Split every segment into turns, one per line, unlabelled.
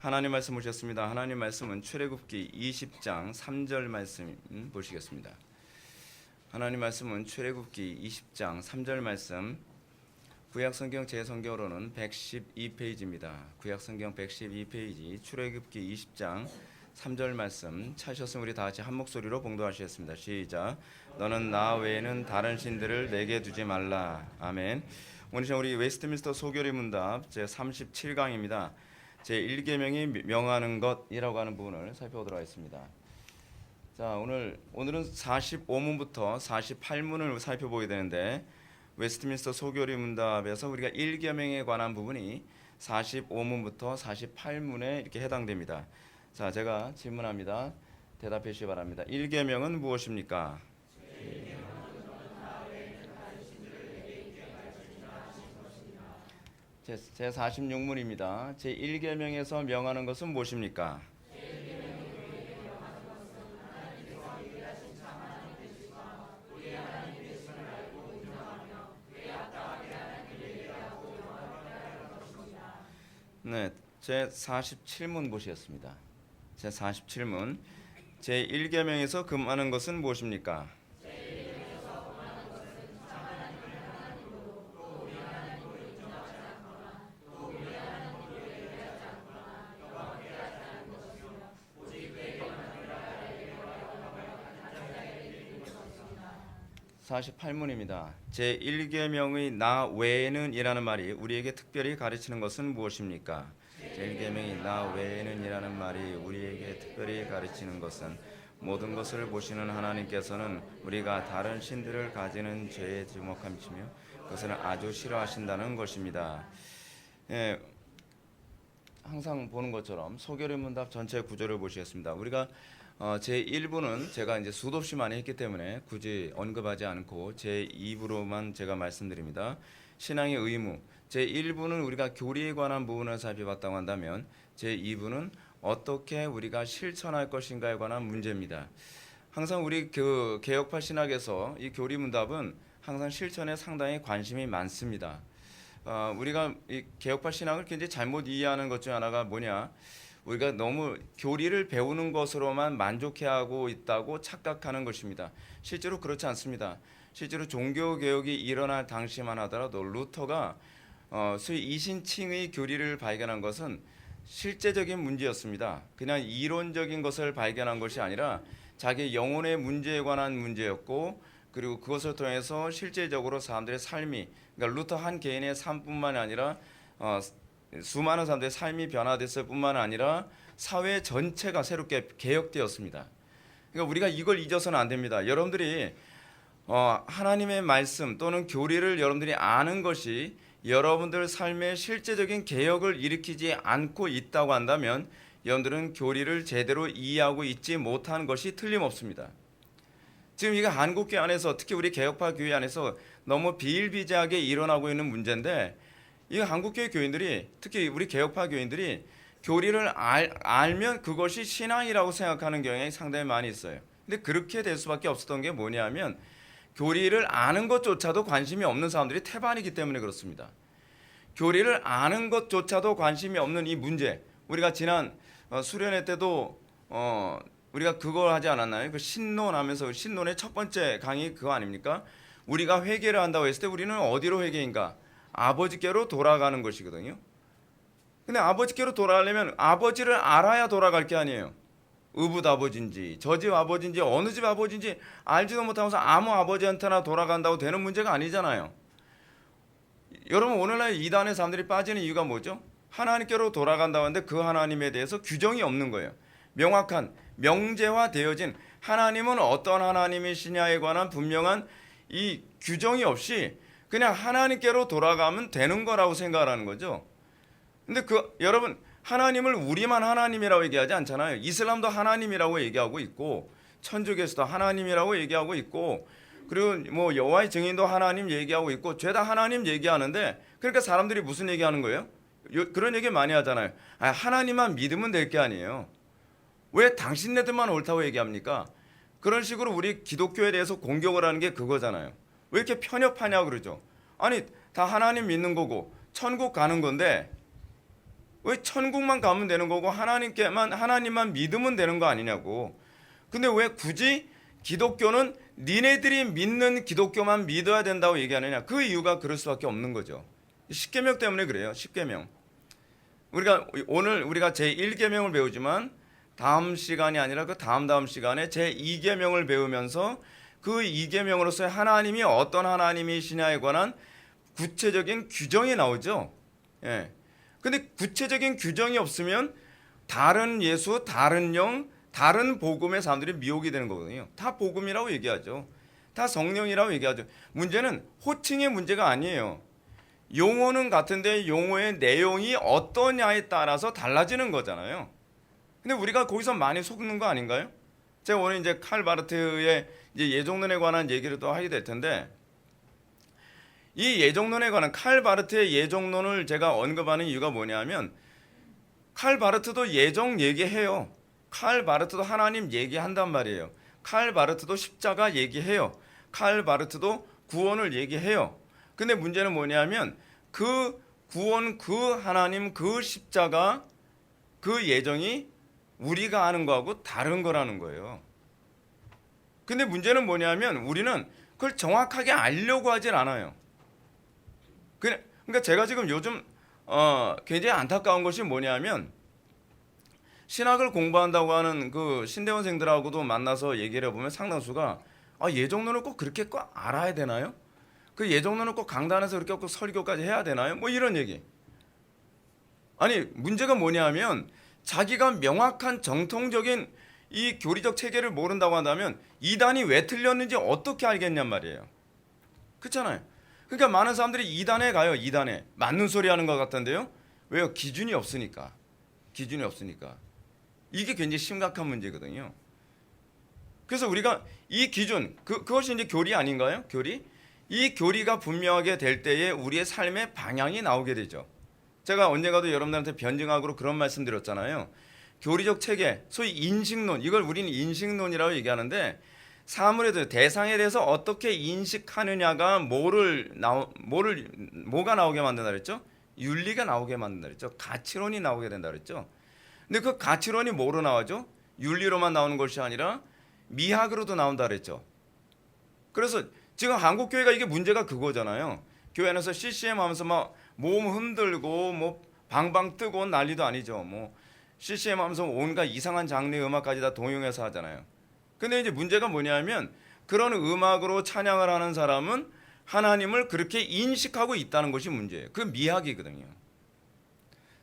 하나님 말씀 보셨습니다. 하나님 말씀은 출애굽기 20장 3절 말씀 보시겠습니다. 하나님 말씀은 출애굽기 20장 3절 말씀, 구약성경 제성경으로는 112페이지입니다. 구약성경 112페이지 출애굽기 20장 3절 말씀 찾으셨으면 우리 다 같이 한 목소리로 봉독하시겠습니다. 시작. 너는 나 외에는 다른 신들을 내게 두지 말라. 아멘. 오늘 우리 웨스트민스터 소교리 문답 제 37강입니다. 제 1계명이 명하는 것이라고 하는 부분을 살펴보도록 하겠습니다. 자, 오늘은 45문부터 48문을 살펴보게 되는데, 웨스트민스터 소교리 문답에서 우리가 1계명에 관한 부분이 45문부터 48문에 이렇게 해당됩니다. 자, 제가 질문합니다. 대답해 주시기 바랍니다. 1계명은 무엇입니까? 제 46문입니다. 제 1계명에서 명하는 것은 무엇입니까? 네, 제 47문 보시겠습니다. 제 47문 제 1계명에서 금하는 것은 무엇입니까? (48문입니다) 제 1계명의 나 외에는 이라는 말이 우리에게 특별히 가르치는 것은 무엇입니까? 제 1계명이 나 외에는 이라는 말이 우리에게 특별히 가르치는 것은 모든 것을 보시는 하나님께서는 우리가 다른 신들을 가지는 죄에 주목하시며 그것을 아주 싫어하신다는 것입니다. 예, 항상 보는 것처럼 소교리 문답 전체 구조를 보시겠습니다. 우리가 제 1부는 제가 이제 수도 없이 많이 했기 때문에 굳이 언급하지 않고 제 2부로만 제가 말씀드립니다. 신앙의 의무. 제 1부는 우리가 교리에 관한 부분을 살펴봤다고 한다면 제 2부는 어떻게 우리가 실천할 것인가에 관한 문제입니다. 항상 우리 그 개혁파 신학에서 이 교리 문답은 항상 실천에 상당히 관심이 많습니다. 우리가 이 개혁파 신학을 굉장히 잘못 이해하는 것 중 하나가 뭐냐? 우리가 너무 교리를 배우는 것으로만 만족해하고 있다고 착각하는 것입니다. 실제로 그렇지 않습니다. 실제로 종교개혁이 일어날 당시만 하더라도 루터가 소위 이신칭의 교리를 발견한 것은 실제적인 문제였습니다. 그냥 이론적인 것을 발견한 것이 아니라 자기 영혼의 문제에 관한 문제였고, 그리고 그것을 통해서 실제적으로 사람들의 삶이, 그러니까 루터 한 개인의 삶뿐만 아니라 수많은 사람들의 삶이 변화됐을 뿐만 아니라 사회 전체가 새롭게 개혁되었습니다. 그러니까 우리가 이걸 잊어서는 안 됩니다. 여러분들이 하나님의 말씀 또는 교리를 여러분들이 아는 것이 여러분들 삶의 실제적인 개혁을 일으키지 않고 있다고 한다면 여러분들은 교리를 제대로 이해하고 있지 못한 것이 틀림없습니다. 지금 이게 한국교회 안에서, 특히 우리 개혁파 교회 안에서 너무 비일비재하게 일어나고 있는 문제인데, 이 한국교회 교인들이, 특히 우리 개혁파 교인들이 교리를 알면 그것이 신앙이라고 생각하는 경향이 상당히 많이 있어요. 근데 그렇게 될 수밖에 없었던 게 뭐냐면 교리를 아는 것조차도 관심이 없는 사람들이 태반이기 때문에 그렇습니다. 교리를 아는 것조차도 관심이 없는 이 문제, 우리가 지난 수련회 때도 우리가 그걸 하지 않았나요? 그 신론하면서, 신론의 첫 번째 강의 그거 아닙니까? 우리가 회개를 한다고 했을 때 우리는 어디로 회개인가? 아버지께로 돌아가는 것이거든요. 근데 아버지께로 돌아가려면 아버지를 알아야 돌아갈 게 아니에요. 의붓 아버지인지 저 집 아버지인지 어느 집 아버지인지 알지도 못하면서 아무 아버지한테나 돌아간다고 되는 문제가 아니잖아요. 여러분, 오늘날 이단의 사람들이 빠지는 이유가 뭐죠? 하나님께로 돌아간다고 하는데 그 하나님에 대해서 규정이 없는 거예요. 명확한 명제화되어진 하나님은 어떤 하나님이시냐에 관한 분명한 이 규정이 없이 그냥 하나님께로 돌아가면 되는 거라고 생각하는 거죠. 근데 여러분, 하나님을 우리만 하나님이라고 얘기하지 않잖아요. 이슬람도 하나님이라고 얘기하고 있고, 천주교에서도 하나님이라고 얘기하고 있고, 그리고 뭐 여호와의 증인도 하나님 얘기하고 있고, 죄다 하나님 얘기하는데, 그러니까 사람들이 무슨 얘기하는 거예요? 그런 얘기 많이 하잖아요. 하나님만 믿으면 될 게 아니에요. 왜 당신네들만 옳다고 얘기합니까? 그런 식으로 우리 기독교에 대해서 공격을 하는 게 그거잖아요. 왜 이렇게 편협하냐고 그러죠. 아니, 다 하나님 믿는 거고 천국 가는 건데 왜 천국만 가면 되는 거고 하나님만 믿으면 되는 거 아니냐고. 근데 왜 굳이 기독교는 니네들이 믿는 기독교만 믿어야 된다고 얘기하느냐? 그 이유가 그럴 수밖에 없는 거죠. 십계명 때문에 그래요. 십계명. 오늘 우리가 제1계명을 배우지만 다음 시간이 아니라 그 다음 시간에 제2계명을 배우면서 그 2계명으로서 하나님이 어떤 하나님이시냐에 관한 구체적인 규정이 나오죠. 예. 근데 구체적인 규정이 없으면 다른 예수, 다른 영, 다른 복음의 사람들이 미혹이 되는 거거든요. 다 복음이라고 얘기하죠. 다 성령이라고 얘기하죠. 문제는 호칭의 문제가 아니에요. 용어는 같은데 용어의 내용이 어떠냐에 따라서 달라지는 거잖아요. 근데 우리가 거기서 많이 속는 거 아닌가요? 제가 오늘 이제 칼 바르트의 이제 예정론에 관한 얘기를 또 하게 될 텐데, 이 예정론에 관한 칼 바르트의 예정론을 제가 언급하는 이유가 뭐냐면, 칼 바르트도 예정 얘기해요. 칼 바르트도 하나님 얘기한단 말이에요. 칼 바르트도 십자가 얘기해요. 칼 바르트도 구원을 얘기해요. 근데 문제는 뭐냐면 그 구원, 그 하나님, 그 십자가, 그 예정이 우리가 아는 거하고 다른 거라는 거예요. 근데 문제는 뭐냐면 우리는 그걸 정확하게 알려고 하질 않아요. 그러니까 제가 지금 요즘 굉장히 안타까운 것이 뭐냐면, 신학을 공부한다고 하는 그 신대원생들하고도 만나서 얘기를 해보면 상당수가 예정론을 꼭 그렇게 꼭 알아야 되나요? 그 예정론을 꼭 강단에서 그렇게 꼭 설교까지 해야 되나요? 뭐 이런 얘기. 아니, 문제가 뭐냐면 자기가 명확한 정통적인 이 교리적 체계를 모른다고 한다면 이단이 왜 틀렸는지 어떻게 알겠냔 말이에요. 그렇잖아요. 그러니까 많은 사람들이 이단에 가요. 이단에 맞는 소리 하는 것 같은데요. 왜요? 기준이 없으니까. 이게 굉장히 심각한 문제거든요. 그래서 우리가 이 기준, 그것이 이제 교리 아닌가요? 교리? 이 교리가 분명하게 될 때에 우리의 삶의 방향이 나오게 되죠. 제가 언젠가도 여러분들한테 변증학으로 그런 말씀 드렸잖아요. 교리적 체계, 소위 인식론, 이걸 우리는 인식론이라고 얘기하는데, 사물에 대상에 대해서 어떻게 인식하느냐가 뭐가 나오게 만든다 그랬죠? 윤리가 나오게 만든다 그랬죠? 가치론이 나오게 된다 그랬죠? 근데 그 가치론이 뭐로 나오죠? 윤리로만 나오는 것이 아니라 미학으로도 나온다 그랬죠? 그래서 지금 한국 교회가 이게 문제가 그거잖아요. 교회 안에서 CCM 하면서 막 몸 흔들고 뭐 방방 뜨고 난리도 아니죠. 뭐 CCM 하면서 온갖 이상한 장르의 음악까지 다 동용해서 하잖아요. 근데 이제 문제가 뭐냐면 그런 음악으로 찬양을 하는 사람은 하나님을 그렇게 인식하고 있다는 것이 문제예요. 그 미학이거든요.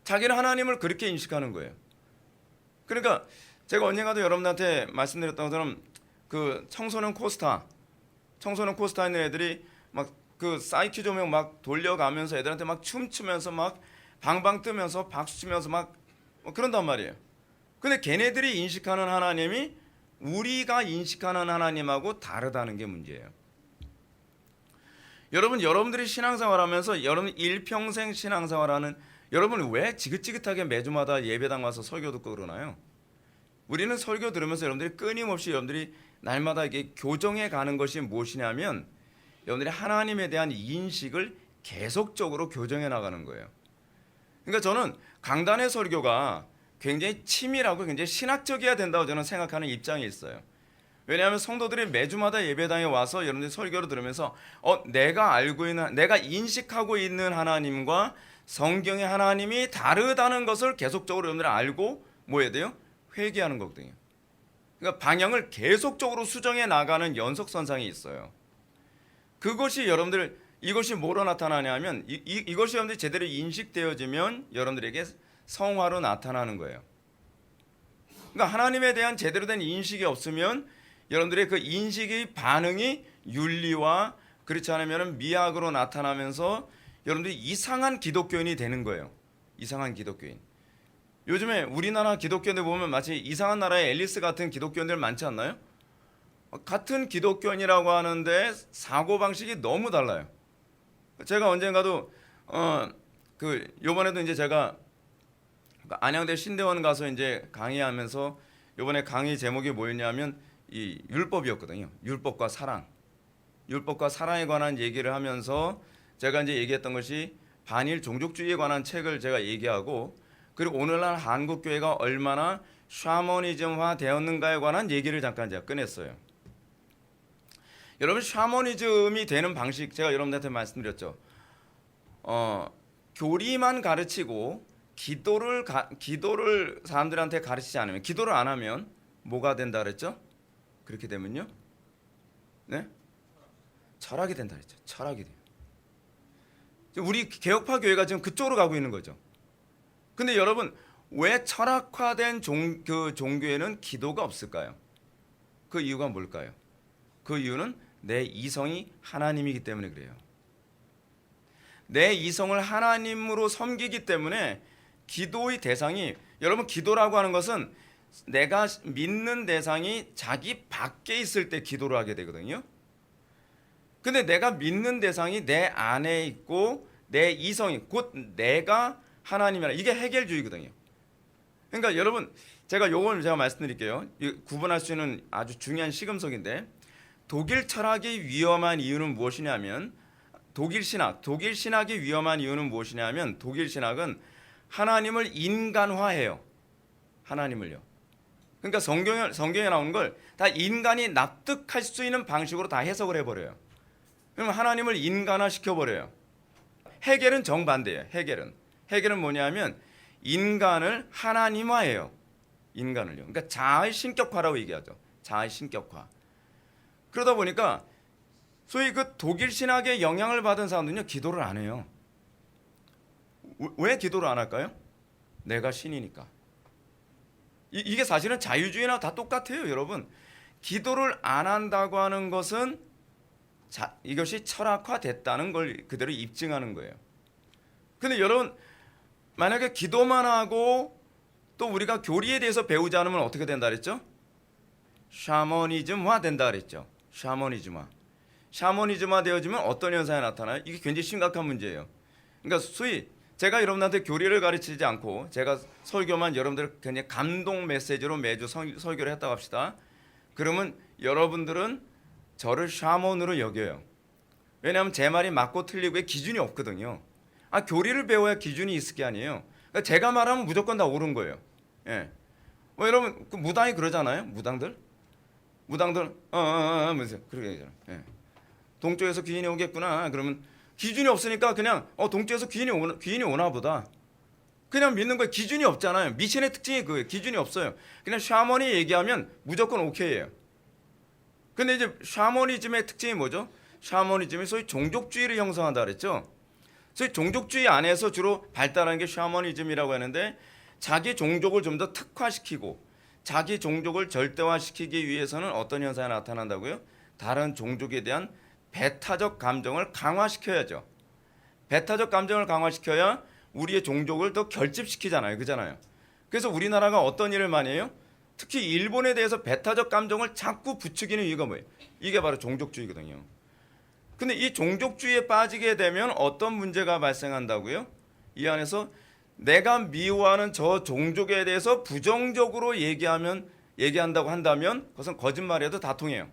자기는 하나님을 그렇게 인식하는 거예요. 그러니까 제가 언젠가도 여러분들한테 말씀드렸던 것처럼 그 청소년 코스타 있는 애들이 막 그 사이키 조명 막 돌려가면서 애들한테 막 춤추면서 막 방방 뜨면서 박수 치면서 막 그런단 말이에요. 근데 걔네들이 인식하는 하나님이 우리가 인식하는 하나님하고 다르다는 게 문제예요. 여러분들이 신앙생활하면서 여러분 일평생 신앙생활하는 여러분 왜 지긋지긋하게 매주마다 예배당 와서 설교 듣고 그러나요? 우리는 설교 들으면서 여러분들이 끊임없이 여러분들이 날마다 이게 교정해 가는 것이 무엇이냐면 여러분들이 하나님에 대한 인식을 계속적으로 교정해 나가는 거예요. 그러니까 저는 강단의 설교가 굉장히 치밀하고 굉장히 신학적이어야 된다고 저는 생각하는 입장이 있어요. 왜냐하면 성도들이 매주마다 예배당에 와서 여러분들이 설교를 들으면서 내가 인식하고 있는 하나님과 성경의 하나님이 다르다는 것을 계속적으로 여러분들이 알고 뭐 해야 돼요? 회개하는 거거든요. 그러니까 방향을 계속적으로 수정해 나가는 연속선상이 있어요. 이것이 뭐로 나타나냐면 이것이 여러분들이 제대로 인식되어지면 여러분들에게 성화로 나타나는 거예요. 그러니까 하나님에 대한 제대로 된 인식이 없으면 여러분들의 그 인식의 반응이 윤리와 그렇지 않으면 미학으로 나타나면서 여러분들이 이상한 기독교인이 되는 거예요. 이상한 기독교인. 요즘에 우리나라 기독교인들 보면 마치 이상한 나라의 앨리스 같은 기독교인들 많지 않나요? 같은 기독교인이라고 하는데 사고방식이 너무 달라요. 제가 언젠가도 요번에도 이제 제가 안양대 신대원 가서 이제 강의하면서 요번에 강의 제목이 뭐였냐면 이 율법이었거든요. 율법과 사랑에 관한 얘기를 하면서 제가 이제 얘기했던 것이 반일 종족주의에 관한 책을 제가 얘기하고 그리고 오늘날 한국 교회가 얼마나 샤머니즘화 되었는가에 관한 얘기를 잠깐 제가 꺼냈어요. 여러분, 샤머니즘이 되는 방식 제가 여러분들한테 말씀드렸죠. 교리만 가르치고 기도를 사람들한테 가르치지 않으면, 기도를 안 하면 뭐가 된다 그랬죠? 그렇게 되면요, 네, 철학이 된다 그랬죠. 철학이 돼요. 우리 개혁파 교회가 지금 그쪽으로 가고 있는 거죠. 근데 여러분, 왜 철학화된 그 종교에는 기도가 없을까요? 그 이유가 뭘까요? 그 이유는 내 이성이 하나님이기 때문에 그래요. 내 이성을 하나님으로 섬기기 때문에 기도의 대상이, 여러분, 기도라고 하는 것은 내가 믿는 대상이 자기 밖에 있을 때 기도를 하게 되거든요. 근데 내가 믿는 대상이 내 안에 있고 내 이성이, 곧 내가 하나님이라, 이게 해결주의거든요. 그러니까 여러분, 제가 말씀드릴게요. 구분할 수 있는 아주 중요한 시금석인데, 독일 철학이 위험한 이유는 무엇이냐면, 독일 신학이 위험한 이유는 무엇이냐면, 독일 신학은 하나님을 인간화해요. 하나님을요. 그러니까 성경에 나오는 걸 다 인간이 납득할 수 있는 방식으로 다 해석을 해버려요. 그럼 하나님을 인간화시켜버려요. 헤겔은 정반대예요. 헤겔은 뭐냐면 인간을 하나님화해요. 인간을요. 그러니까 자아의 신격화라고 얘기하죠. 자아의 신격화. 그러다 보니까 소위 그 독일 신학의 영향을 받은 사람들은요, 기도를 안 해요. 왜 기도를 안 할까요? 내가 신이니까. 이게 사실은 자유주의나 다 똑같아요, 여러분. 기도를 안 한다고 하는 것은 이것이 철학화됐다는 걸 그대로 입증하는 거예요. 근데 여러분, 만약에 기도만 하고 또 우리가 교리에 대해서 배우지 않으면 어떻게 된다 그랬죠? 샤머니즘화 된다 그랬죠. 샤머니즘화 되어지면 어떤 현상이 나타나요? 이게 굉장히 심각한 문제예요. 그러니까 소위 제가 여러분한테 교리를 가르치지 않고 제가 설교만 여러분들 굉장히 감동 메시지로 매주 설교를 했다고 합시다. 그러면 여러분들은 저를 샤먼으로 여겨요. 왜냐하면 제 말이 맞고 틀리고의 기준이 없거든요. 교리를 배워야 기준이 있을 게 아니에요. 그러니까 제가 말하면 무조건 다 옳은 거예요. 예. 여러분, 그 무당이 그러잖아요. 무당들 무슨 그렇게 얘기하잖아요. 예. 동쪽에서 귀인이 오겠구나. 그러면 기준이 없으니까 그냥 동쪽에서 귀인이 오나 보다. 그냥 믿는 거예요. 기준이 없잖아요. 미신의 특징이 그거예요. 기준이 없어요. 그냥 샤먼이 얘기하면 무조건 오케이예요. 근데 이제 샤머니즘의 특징이 뭐죠? 샤머니즘이 소위 종족주의를 형성한다 그랬죠. 소위 종족주의 안에서 주로 발달하는 게 샤머니즘이라고 하는데, 자기 종족을 좀 더 특화시키고 자기 종족을 절대화시키기 위해서는 어떤 현상이 나타난다고요? 다른 종족에 대한 배타적 감정을 강화시켜야죠. 배타적 감정을 강화시켜야 우리의 종족을 더 결집시키잖아요. 그잖아요. 그래서 우리나라가 어떤 일을 많이 해요? 특히 일본에 대해서 배타적 감정을 자꾸 부추기는 이유가 뭐예요? 이게 바로 종족주의거든요. 근데 이 종족주의에 빠지게 되면 어떤 문제가 발생한다고요? 이 안에서 내가 미워하는 저 종족에 대해서 부정적으로 얘기한다고 한다면 그것은 거짓말이라도 다 통해요.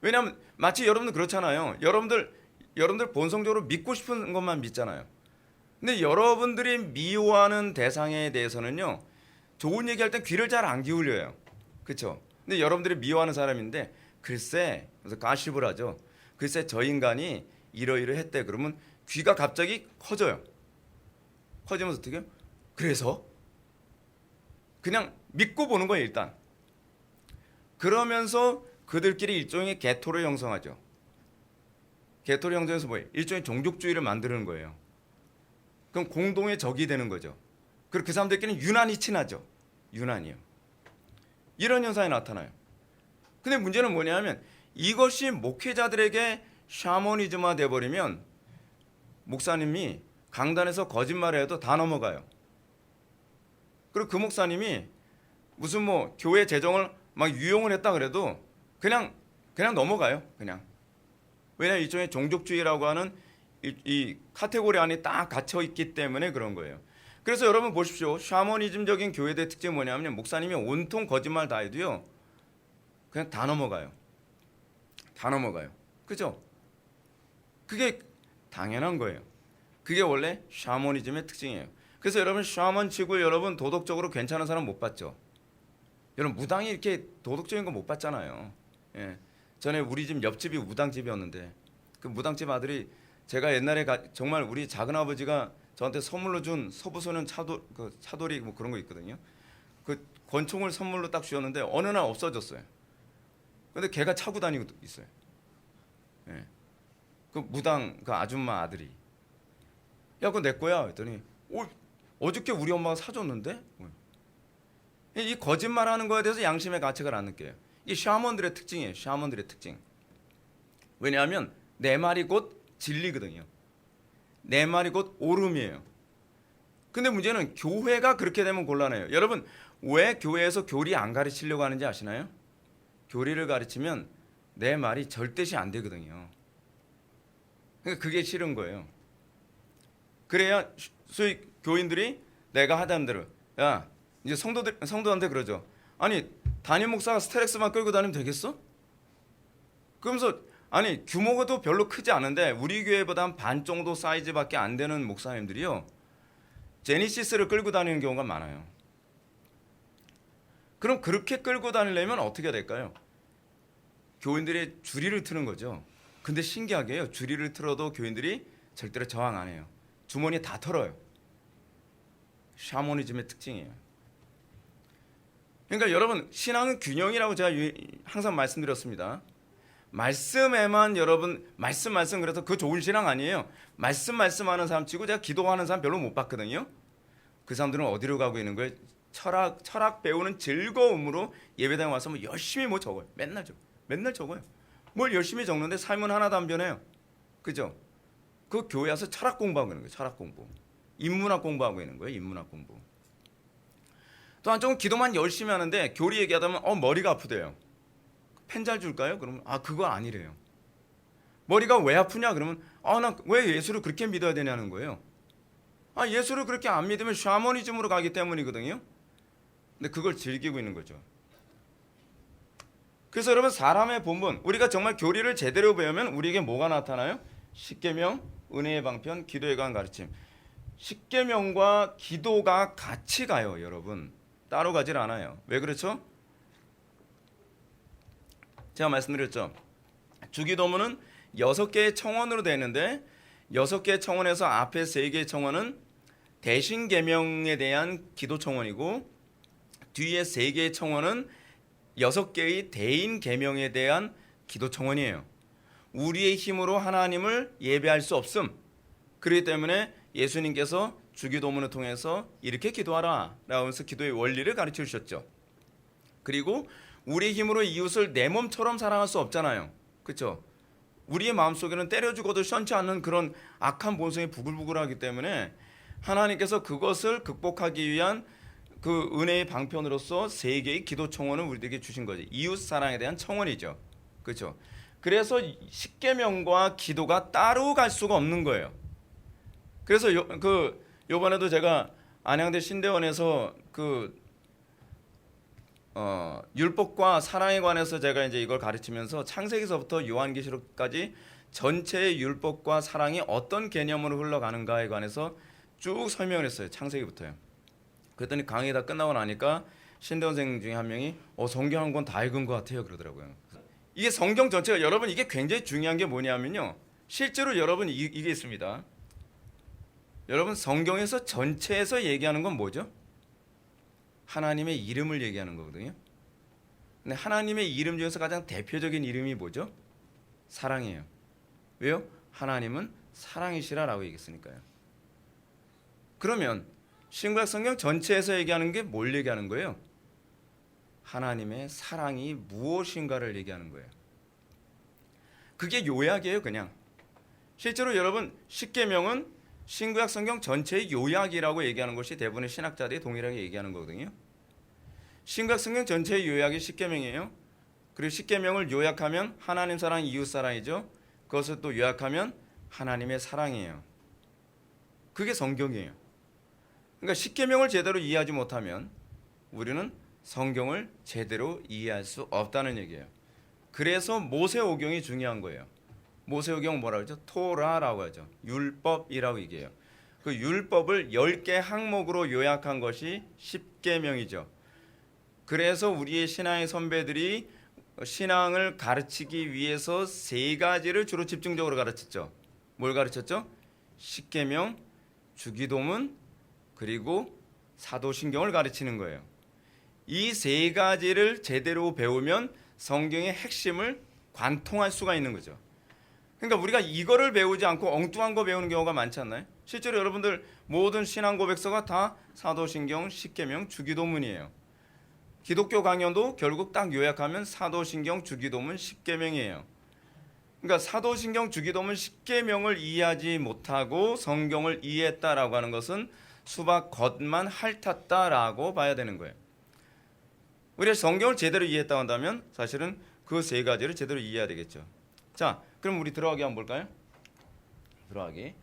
왜냐하면 마치 여러분들 그렇잖아요. 여러분들 본성적으로 믿고 싶은 것만 믿잖아요. 근데 여러분들이 미워하는 대상에 대해서는요, 좋은 얘기할 때 귀를 잘 안 기울여요. 그렇죠? 근데 여러분들이 미워하는 사람인데, 글쎄, 그래서 가십을 하죠. 글쎄 저 인간이 이러이러했대. 그러면 귀가 갑자기 커져요. 커지면서 어떻게 해요? 그래서 그냥 믿고 보는 거예요, 일단. 그러면서 그들끼리 일종의 개토를 형성하죠. 개토를 형성해서 뭐예요? 일종의 종족주의를 만드는 거예요. 그럼 공동의 적이 되는 거죠. 그리고 그 사람들끼리는 유난히 친하죠. 유난히요. 이런 현상이 나타나요. 근데 문제는 뭐냐면, 이것이 목회자들에게 샤머니즘화 돼버리면 목사님이 강단에서 거짓말을 해도 다 넘어가요. 그리고 그 목사님이 무슨 뭐 교회 재정을 막 유용을 했다 그래도 그냥 넘어가요. 그냥. 왜냐하면 일종의 종족주의라고 하는 이 카테고리 안에 딱 갇혀 있기 때문에 그런 거예요. 그래서 여러분 보십시오. 샤머니즘적인 교회의 특징이 뭐냐면, 목사님이 온통 거짓말 다 해도요, 그냥 다 넘어가요. 다 넘어가요. 그죠? 그게 당연한 거예요. 그게 원래 샤머니즘의 특징이에요. 그래서 여러분 샤먼 치고 여러분 도덕적으로 괜찮은 사람 못 봤죠? 여러분 무당이 이렇게 도덕적인 거 못 봤잖아요. 예. 전에 우리 집 옆집이 무당집이었는데 그 무당집 아들이 제가 옛날에 정말 우리 작은 아버지가 저한테 선물로 준 서부소년 차돌이 뭐 그런 거 있거든요. 그 권총을 선물로 딱 주었는데 어느 날 없어졌어요. 근데 걔가 차고 다니고 있어요. 예. 그 무당 그 아줌마 아들이 야 그거 내 거야 했더니 어저께 우리 엄마가 사줬는데 이 거짓말하는 거에 대해서 양심의 가책을 안 느껴요. 이 샤먼들의 특징이에요. 샤먼들의 특징. 왜냐하면 내 말이 곧 진리거든요. 내 말이 곧 옳음이에요. 근데 문제는 교회가 그렇게 되면 곤란해요. 여러분 왜 교회에서 교리 안 가르치려고 하는지 아시나요? 교리를 가르치면 내 말이 절대시 안 되거든요. 그러니까 그게 싫은 거예요. 그래야 소위 교인들이 내가 하자는 대로 야 이제 성도한테 그러죠. 아니 담임 목사가 스트렉스만 끌고 다니면 되겠어? 그러면서 아니 규모가도 별로 크지 않은데 우리 교회보다 한 반 정도 사이즈밖에 안 되는 목사님들이요 제니시스를 끌고 다니는 경우가 많아요. 그럼 그렇게 끌고 다니려면 어떻게 될까요? 교인들이 주리를 트는 거죠. 근데 신기하게요. 주리를 틀어도 교인들이 절대로 저항 안 해요. 주머니 다 털어요. 샤머니즘의 특징이에요. 그러니까 여러분 신앙은 균형이라고 제가 항상 말씀드렸습니다. 말씀에만 여러분 말씀 그래서 그 좋은 신앙 아니에요. 말씀하는 사람 치고 제가 기도하는 사람 별로 못 봤거든요. 그 사람들은 어디로 가고 있는 거예요? 철학 배우는 즐거움으로 예배당에 와서 뭐 열심히 뭐 적어요. 맨날 적어요. 뭘 열심히 적는데 삶은 하나도 안 변해요. 그죠? 그 교회 와서 철학 공부하고 있는 거예요. 철학 공부. 인문학 공부하고 있는 거예요. 인문학 공부. 또 한쪽은 기도만 열심히 하는데 교리 얘기하다 보면 머리가 아프대요. 펜 잘 줄까요? 그러면 그거 아니래요. 머리가 왜 아프냐? 그러면 나 왜 예수를 그렇게 믿어야 되냐는 거예요. 예수를 그렇게 안 믿으면 샤머니즘으로 가기 때문이거든요. 근데 그걸 즐기고 있는 거죠. 그래서 여러분 사람의 본분 우리가 정말 교리를 제대로 배우면 우리에게 뭐가 나타나요? 십계명, 은혜의 방편, 기도에 관한 가르침. 십계명과 기도가 같이 가요. 여러분 따로 가질 않아요. 왜 그렇죠? 제가 말씀드렸죠. 주기도문은 6개의 청원으로 되어 있는데 6개의 청원에서 앞에 3개의 청원은 대신 계명에 대한 기도 청원이고 뒤에 3개의 청원은 6개의 대인 계명에 대한 기도 청원이에요. 우리의 힘으로 하나님을 예배할 수 없음. 그렇기 때문에 예수님께서 주기도문을 통해서 이렇게 기도하라 라고 해서 기도의 원리를 가르쳐 주셨죠. 그리고 우리의 힘으로 이웃을 내 몸처럼 사랑할 수 없잖아요. 그렇죠? 우리의 마음속에는 때려 죽어도 시원치 않는 그런 악한 본성이 부글부글하기 때문에 하나님께서 그것을 극복하기 위한 그 은혜의 방편으로서 3개의 기도 청원을 우리에게 주신 거죠. 이웃 사랑에 대한 청원이죠. 그렇죠? 그래서 십계명과 기도가 따로 갈 수가 없는 거예요. 그래서 요번에도 제가 안양대 신대원에서 율법과 사랑에 관해서 제가 이제 이걸 가르치면서 창세기서부터 요한계시록까지 전체의 율법과 사랑이 어떤 개념으로 흘러가는가에 관해서 쭉 설명을 했어요. 창세기부터요. 그랬더니 강의 다 끝나고 나니까 신대원생 중에 한 명이 성경 한 권 다 읽은 것 같아요 그러더라고요. 이게 성경 전체가 여러분 이게 굉장히 중요한 게 뭐냐면요. 실제로 여러분 이게 있습니다. 여러분 성경에서 전체에서 얘기하는 건 뭐죠? 하나님의 이름을 얘기하는 거거든요. 근데 하나님의 이름 중에서 가장 대표적인 이름이 뭐죠? 사랑이에요. 왜요? 하나님은 사랑이시라라고 얘기했으니까요. 그러면 신구약 성경 전체에서 얘기하는 게 뭘 얘기하는 거예요? 하나님의 사랑이 무엇인가를 얘기하는 거예요. 그게 요약이에요, 그냥. 실제로 여러분 십계명은 신구약 성경 전체의 요약이라고 얘기하는 것이 대부분의 신학자들이 동일하게 얘기하는 거거든요. 신구약 성경 전체의 요약이 십계명이에요. 그리고 십계명을 요약하면 하나님 사랑, 이웃 사랑이죠. 그것을 또 요약하면 하나님의 사랑이에요. 그게 성경이에요. 그러니까 십계명을 제대로 이해하지 못하면 우리는 성경을 제대로 이해할 수 없다는 얘기예요. 그래서 모세오경이 중요한 거예요. 모세오경은 뭐라고 하죠? 토라라고 하죠. 율법이라고 얘기해요. 그 율법을 10개 항목으로 요약한 것이 십계명이죠. 그래서 우리의 신앙의 선배들이 신앙을 가르치기 위해서 세 가지를 주로 집중적으로 가르쳤죠. 뭘 가르쳤죠? 십계명, 주기도문, 그리고 사도신경을 가르치는 거예요. 이 세 가지를 제대로 배우면 성경의 핵심을 관통할 수가 있는 거죠. 그러니까 우리가 이거를 배우지 않고 엉뚱한 거 배우는 경우가 많지 않나요? 실제로 여러분들 모든 신앙 고백서가 다 사도신경, 십계명, 주기도문이에요. 기독교 강연도 결국 딱 요약하면 사도신경, 주기도문, 십계명이에요. 그러니까 사도신경, 주기도문, 십계명을 이해하지 못하고 성경을 이해했다라고 하는 것은 수박 겉만 핥았다라고 봐야 되는 거예요. 우리가 성경을 제대로 이해했다고 한다면 사실은 그 세 가지를 제대로 이해해야 되겠죠. 자, 그럼 우리 들어가기 한번 볼까요? 들어가기.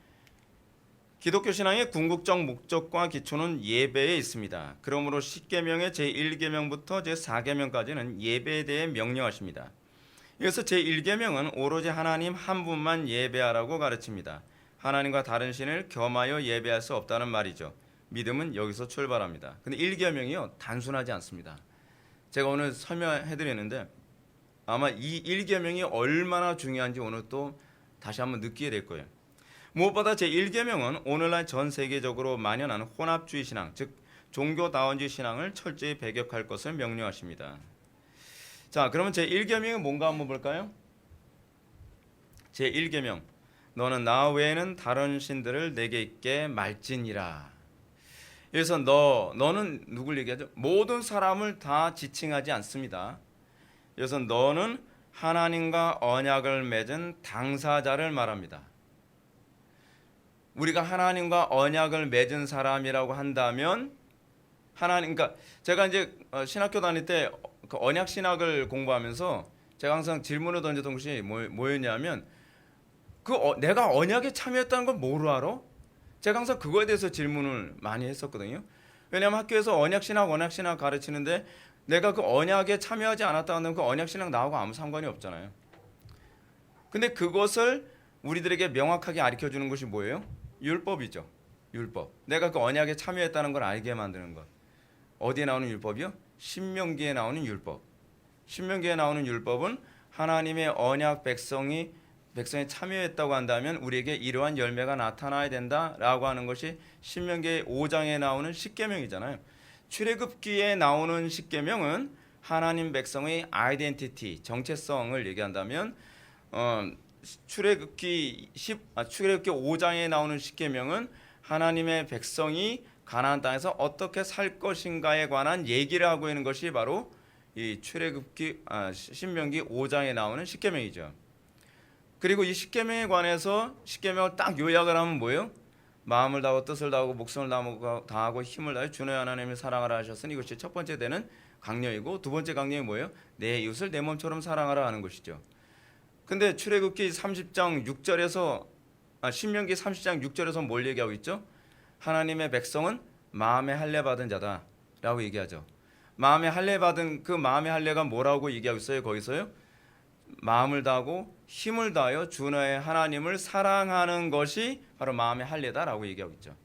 기독교 신앙의 궁극적 목적과 기초는 예배에 있습니다. 그러므로 십계명의 제1계명부터 제4계명까지는 예배에 대해 명령하십니다. 여기서 제1계명은 오로지 하나님 한 분만 예배하라고 가르칩니다. 하나님과 다른 신을 겸하여 예배할 수 없다는 말이죠. 믿음은 여기서 출발합니다. 근데 1계명이요 단순하지 않습니다. 제가 오늘 설명해 드리는데 아마 이 1계명이 얼마나 중요한지 오늘 또 다시 한번 느끼게 될 거예요. 무엇보다 제1계명은 오늘날 전 세계적으로 만연한 혼합주의 신앙, 즉 종교다원주의 신앙을 철저히 배격할 것을 명령하십니다. 자, 그러면 제1계명이 뭔가 한번 볼까요? 제1계명, 너는 나 외에는 다른 신들을 내게 있게 말지니라. 그래서 너는 누굴 얘기하죠? 모든 사람을 다 지칭하지 않습니다. 그래서 너는 하나님과 언약을 맺은 당사자를 말합니다. 우리가 하나님과 언약을 맺은 사람이라고 한다면 그러니까 제가 이제 신학교 다닐 때 그 언약 신학을 공부하면서 제가 항상 질문을 던졌던 것이 뭐였냐면 내가 언약에 참여했다는 걸 뭐로 알아? 제가 항상 그거에 대해서 질문을 많이 했었거든요. 왜냐하면 학교에서 언약 신학 가르치는데 내가 그 언약에 참여하지 않았다 하면 그 언약 신학 나하고 아무 상관이 없잖아요. 근데 그것을 우리들에게 명확하게 가르쳐 주는 것이 뭐예요? 율법이죠. 율법. 내가 그 언약에 참여했다는 걸 알게 만드는 것. 어디에 나오는 율법이요? 신명기에 나오는 율법. 신명기에 나오는 율법은 하나님의 언약 백성이 참여했다고 한다면 우리에게 이러한 열매가 나타나야 된다라고 하는 것이 신명기 5장에 나오는 십계명이잖아요. 출애굽기에 나오는 십계명은 하나님 백성의 아이덴티티, 정체성을 얘기한다면 출애굽기 5장에 나오는 십계명은 하나님의 백성이 가나안 땅에서 어떻게 살 것인가에 관한 얘기를 하고 있는 것이 바로 이 신명기 5장에 나오는 십계명이죠. 그리고 이 십계명에 관해서 십계명을 딱 요약을 하면 뭐예요? 마음을 다하고 뜻을 다하고 목숨을 다하고 힘을 다해 주 너의 하나님을 사랑하라 하셨으니 이것이 첫 번째 되는 강령이고 두 번째 강령이 뭐예요? 내 이웃을 내 몸처럼 사랑하라 하는 것이죠. 근데 출애굽기 30장 6절에서 신명기 30장 6절에서 뭘 얘기하고 있죠? 하나님의 백성은 마음의 할례 받은 자다라고 얘기하죠. 마음의 할례 받은 그 마음의 할례가 뭐라고 얘기하고 있어요? 거기서요. 마음을 다하고 힘을 다하여 주 너의 하나님을 사랑하는 것이 바로 마음의 할례다라고 얘기하고 있죠.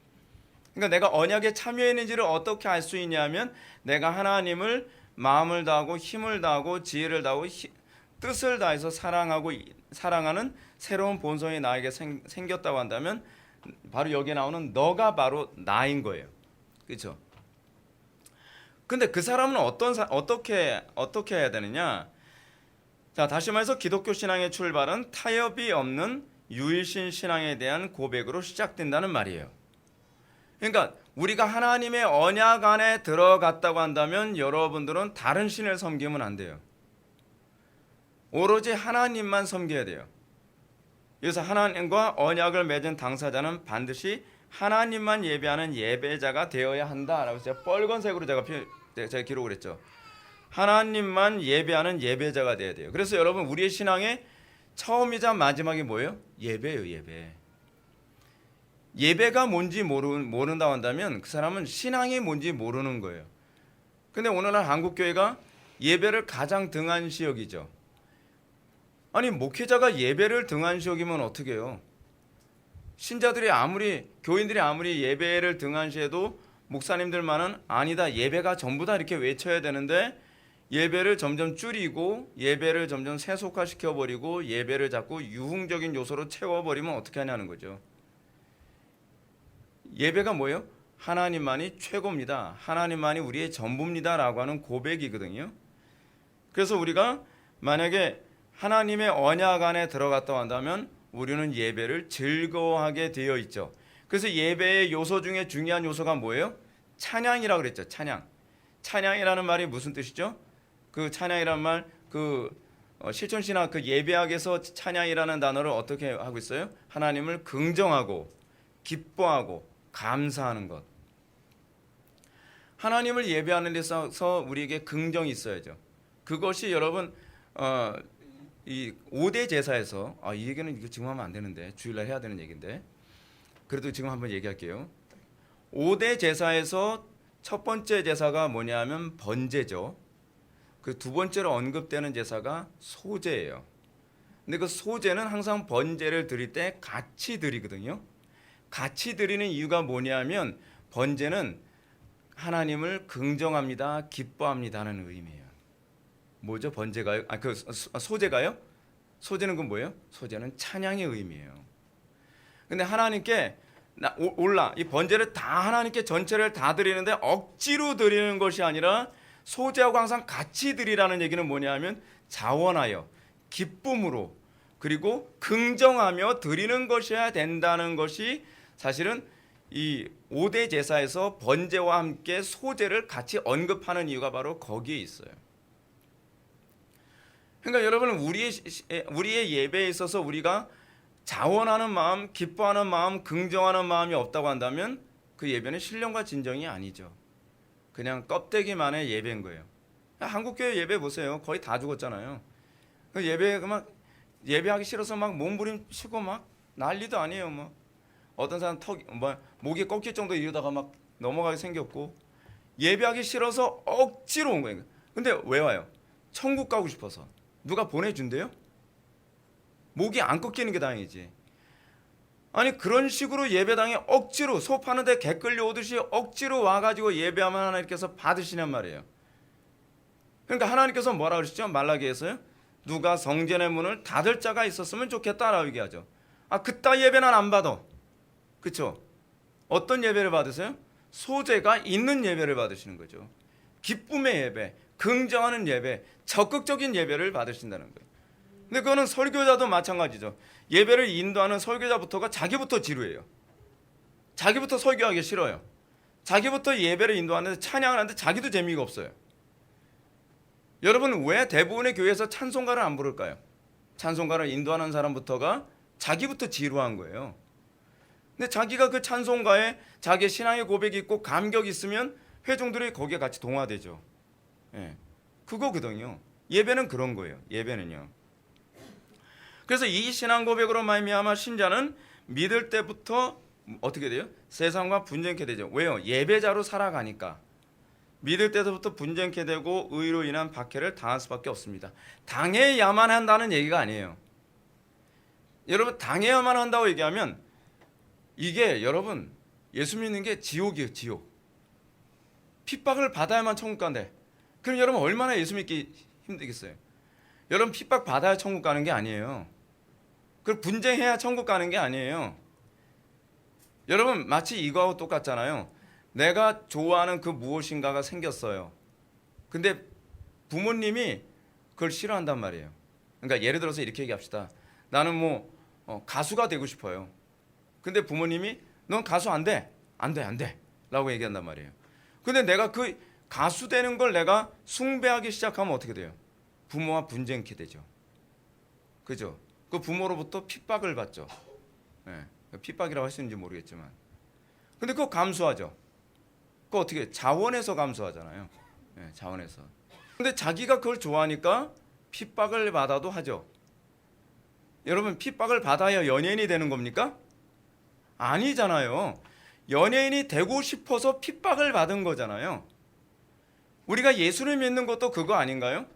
그러니까 내가 언약에 참여했는지를 어떻게 알 수 있냐면 내가 하나님을 마음을 다하고 힘을 다하고 지혜를 다하고 뜻을 다해서 사랑하는 새로운 본성이 나에게 생겼다고 한다면 바로 여기에 나오는 너가 바로 나인 거예요. 그렇죠? 근데 그 사람은 어떻게 해야 되느냐? 자, 다시 말해서 기독교 신앙의 출발은 타협이 없는 유일신 신앙에 대한 고백으로 시작된다는 말이에요. 그러니까 우리가 하나님의 언약 안에 들어갔다고 한다면 여러분들은 다른 신을 섬기면 안 돼요. 오로지 하나님만 섬겨야 돼요. 그래서 하나님과 언약을 맺은 당사자는 반드시 하나님만 예배하는 예배자가 되어야 한다라고 제가 빨간색으로 제가 기록을 했죠. 하나님만 예배하는 예배자가 되어야 돼요. 그래서 여러분 우리의 신앙의 처음이자 마지막이 뭐예요? 예배예요. 예배. 예배가 뭔지 모른다고 한다면 그 사람은 신앙이 뭔지 모르는 거예요. 근데 오늘날 한국교회가 예배를 가장 등한시 여기죠. 아니 목회자가 예배를 등한시 여기면 어떻게 해요? 신자들이 아무리 교인들이 아무리 예배를 등한시해도 목사님들만은 아니다, 예배가 전부다 이렇게 외쳐야 되는데 예배를 점점 줄이고 예배를 점점 세속화시켜버리고 예배를 자꾸 유흥적인 요소로 채워버리면 어떻게 하냐는 거죠. 예배가 뭐예요? 하나님만이 최고입니다. 하나님만이 우리의 전부입니다 라고 하는 고백이거든요. 그래서 우리가 만약에 하나님의 언약 안에 들어갔다 한다면 우리는 예배를 즐거워하게 되어 있죠. 그래서 예배의 요소 중에 중요한 요소가 뭐예요? 찬양이라고 그랬죠. 찬양. 찬양이라는 말이 무슨 뜻이죠? 그 찬양이라는 말, 실천신학 그 예배학에서 찬양이라는 단어를 어떻게 하고 있어요? 하나님을 긍정하고 기뻐하고 감사하는 것. 하나님을 예배하는 데 있어서 우리에게 긍정이 있어야죠. 그것이 여러분 이 5대 제사에서 이 얘기는 이거 지금 하면 안 되는데 주일날 해야 되는 얘기인데 그래도 지금 한번 얘기할게요. 5대 제사에서 첫 번째 제사가 뭐냐면 번제죠. 그 두 번째로 언급되는 제사가 소제예요. 근데 그 소제는 항상 번제를 드릴 때 같이 드리거든요. 같이 드리는 이유가 뭐냐면 번제는 하나님을 긍정합니다, 기뻐합니다는 의미예요. 뭐죠? 번제가요? 소제가요? 소제는 그 뭐예요? 소제는 찬양의 의미예요. 근데 하나님께 이 번제를 다 하나님께 전체를 다 드리는데 억지로 드리는 것이 아니라 소제하고 항상 같이 드리라는 얘기는 뭐냐면 자원하여 기쁨으로 그리고 긍정하며 드리는 것이어야 된다는 것이 사실은 이 5대 제사에서 번제와 함께 소제를 같이 언급하는 이유가 바로 거기에 있어요. 그러니까 여러분 우리의 예배에 있어서 우리가 자원하는 마음, 기뻐하는 마음, 긍정하는 마음이 없다고 한다면 그 예배는 신령과 진정이 아니죠. 그냥 껍데기만의 예배인 거예요. 한국교회 예배 보세요. 거의 다 죽었잖아요. 예배하기 싫어서 막 몸부림치고 막 난리도 아니에요. 뭐 어떤 사람 목이 꺾일 정도 이러다가 막 넘어가게 생겼고 예배하기 싫어서 억지로 온 거예요. 근데 왜 와요? 천국 가고 싶어서. 누가 보내준대요? 목이 안 꺾이는 게 다행이지. 아니 그런 식으로 예배당에 억지로 소 파는데 개 끌려오듯이 억지로 와가지고 예배하면 하나님께서 받으시냔 말이에요. 그러니까 하나님께서 뭐라 그러시죠? 말라기에서요. 누가 성전의 문을 닫을 자가 있었으면 좋겠다라고 얘기하죠. 그따 예배는 안 받아. 그렇죠? 어떤 예배를 받으세요? 소제가 있는 예배를 받으시는 거죠. 기쁨의 예배, 긍정하는 예배, 적극적인 예배를 받으신다는 거예요. 근데 그거는 설교자도 마찬가지죠. 예배를 인도하는 설교자부터가 자기부터 지루해요. 자기부터 설교하기 싫어요. 자기부터 예배를 인도하는데 찬양을 하는데 자기도 재미가 없어요. 여러분 왜 대부분의 교회에서 찬송가를 안 부를까요? 찬송가를 인도하는 사람부터가 자기부터 지루한 거예요. 근데 자기가 그 찬송가에 자기의 신앙의 고백이 있고 감격이 있으면 회중들이 거기에 같이 동화되죠. 그거거든요. 예배는 그런 거예요. 예배는요. 그래서 이 신앙 고백으로 말미암아 신자는 믿을 때부터 어떻게 돼요? 세상과 분쟁케 되죠. 왜요? 예배자로 살아가니까. 믿을 때부터 분쟁케 되고 의로 인한 박해를 당할 수밖에 없습니다. 당해야만 한다는 얘기가 아니에요. 여러분 당해야만 한다고 얘기하면 이게 여러분 예수 믿는 게 지옥이에요. 지옥. 핍박을 받아야만 천국 간대. 그럼 여러분 얼마나 예수 믿기 힘들겠어요? 여러분 핍박 받아야 천국 가는 게 아니에요. 그걸 분쟁해야 천국 가는 게 아니에요. 여러분 마치 이거하고 똑같잖아요. 내가 좋아하는 그 무엇인가가 생겼어요. 근데 부모님이 그걸 싫어한단 말이에요. 그러니까 예를 들어서 이렇게 얘기합시다. 나는 가수가 되고 싶어요. 근데 부모님이 넌 가수 안 돼. 안 돼. 라고 얘기한단 말이에요. 근데 내가 그 가수 되는 걸 내가 숭배하기 시작하면 어떻게 돼요? 부모와 분쟁케 되죠. 그죠? 그 부모로부터 핍박을 받죠. 핍박이라고 할 수 있는지 모르겠지만. 근데 그거 감수하죠. 그거 어떻게 자원해서 감수하잖아요. 자원해서. 근데 자기가 그걸 좋아하니까 핍박을 받아도 하죠. 여러분 핍박을 받아야 연예인이 되는 겁니까? 아니잖아요. 연예인이 되고 싶어서 핍박을 받은 거잖아요. 우리가 예수를 믿는 것도 그거 아닌가요?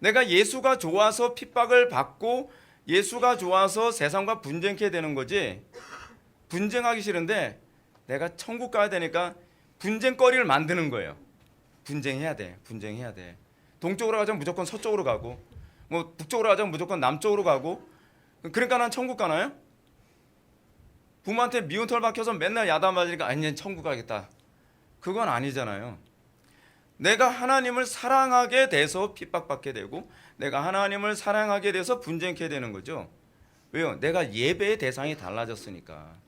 내가 예수가 좋아서 핍박을 받고 예수가 좋아서 세상과 분쟁케 되는 거지. 분쟁하기 싫은데 내가 천국 가야 되니까 분쟁거리를 만드는 거예요. 분쟁해야 돼. 분쟁해야 돼. 동쪽으로 가자면 무조건 서쪽으로 가고 뭐 북쪽으로 가자면 무조건 남쪽으로 가고 그러니까 난 천국 가나요? 부모한테 미운 털 박혀서 맨날 야단 맞으니까 아니 천국 가겠다. 그건 아니잖아요. 내가 하나님을 사랑하게 돼서 핍박받게 되고 내가 하나님을 사랑하게 돼서 분쟁케 되는 거죠. 왜요? 내가 예배의 대상이 달라졌으니까.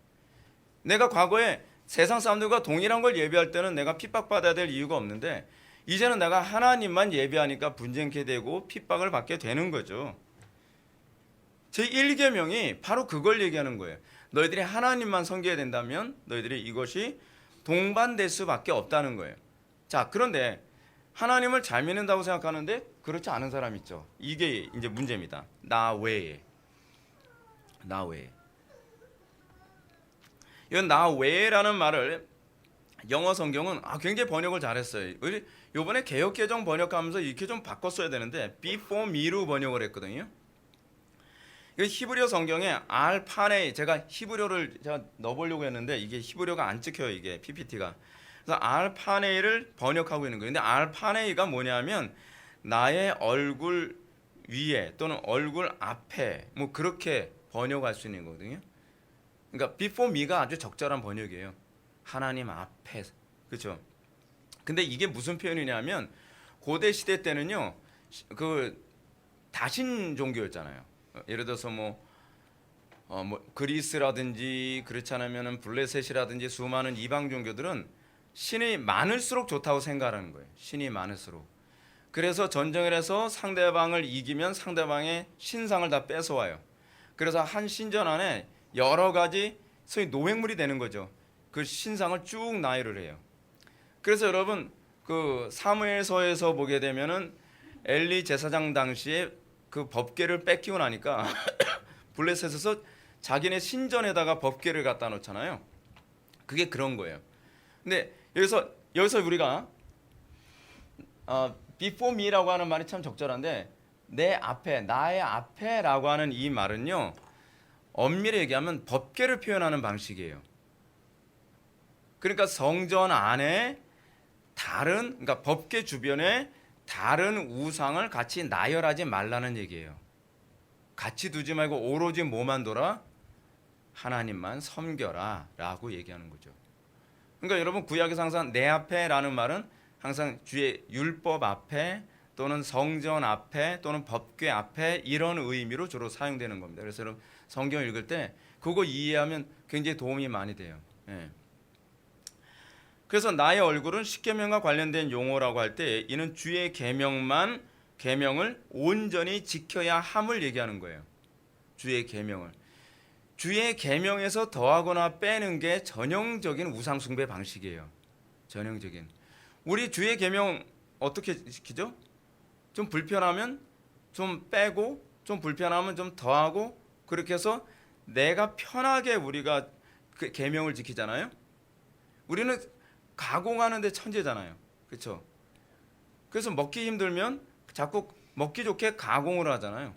내가 과거에 세상 사람들과 동일한 걸 예배할 때는 내가 핍박받아야 될 이유가 없는데 이제는 내가 하나님만 예배하니까 분쟁케 되고 핍박을 받게 되는 거죠. 제1계명이 바로 그걸 얘기하는 거예요. 너희들이 하나님만 섬겨야 된다면 너희들이 이것이 동반될 수밖에 없다는 거예요. 자, 그런데 하나님을 잘 믿는다고 생각하는데 그렇지 않은 사람 있죠. 이게 이제 문제입니다. 나 외에. 이건 나 외에라는 말을 영어 성경은 굉장히 번역을 잘했어요. 이번에 개역개정 번역하면서 이렇게 좀 바꿨어야 되는데 before me로 번역을 했거든요. 히브리어 성경에 알파네이, 제가 히브리어를 제가 넣어보려고 했는데 이게 히브리어가 안 찍혀요. 이게 PPT가. 그래서 알파네이를 번역하고 있는 거예요. 근데 알파네이가 뭐냐면 나의 얼굴 위에 또는 얼굴 앞에 뭐 그렇게 번역할 수 있는 거거든요. 그러니까 before me가 아주 적절한 번역이에요. 하나님 앞에. 그렇죠? 근데 이게 무슨 표현이냐면 고대 시대 때는요. 그 다신 종교였잖아요. 예를 들어서 뭐 그리스라든지 그렇지 않으면 블레셋이라든지 수많은 이방 종교들은 신이 많을수록 좋다고 생각하는 거예요. 신이 많을수록. 그래서 전쟁을 해서 상대방을 이기면 상대방의 신상을 다 뺏어와요. 그래서 한 신전 안에 여러 가지 소위 노획물이 되는 거죠. 그 신상을 쭉 나열을 해요. 그래서 여러분 그 사무엘서에서 보게 되면은 엘리 제사장 당시에 그 법궤를 뺏기고 나니까 블레셋에서 자기네 신전에다가 법궤를 갖다 놓잖아요. 그게 그런 거예요. 근데 여기서 우리가 before me라고 하는 말이 참 적절한데 내 앞에, 나의 앞에라고 하는 이 말은요. 엄밀히 얘기하면 법궤를 표현하는 방식이에요. 그러니까 성전 안에 그러니까 법궤 주변에 다른 우상을 같이 나열하지 말라는 얘기예요. 같이 두지 말고 오로지 뭐만 둬라? 하나님만 섬겨라 라고 얘기하는 거죠. 그러니까 여러분 구약에서 항상 내 앞에라는 말은 항상 주의 율법 앞에 또는 성전 앞에 또는 법궤 앞에 이런 의미로 주로 사용되는 겁니다. 그래서 여러분 성경을 읽을 때 그거 이해하면 굉장히 도움이 많이 돼요. 예. 그래서 나의 얼굴은 십계명과 관련된 용어라고 할 때 이는 주의 계명을 온전히 지켜야 함을 얘기하는 거예요. 주의 계명을. 주의 계명에서 더하거나 빼는 게 전형적인 우상 숭배 방식이에요. 전형적인. 우리 주의 계명 어떻게 지키죠? 좀 불편하면 좀 빼고 좀 불편하면 좀 더하고 그렇게 해서 내가 편하게 우리가 그 계명을 지키잖아요. 우리는 가공하는 데 천재잖아요. 그렇죠? 그래서 먹기 힘들면 자꾸 먹기 좋게 가공을 하잖아요.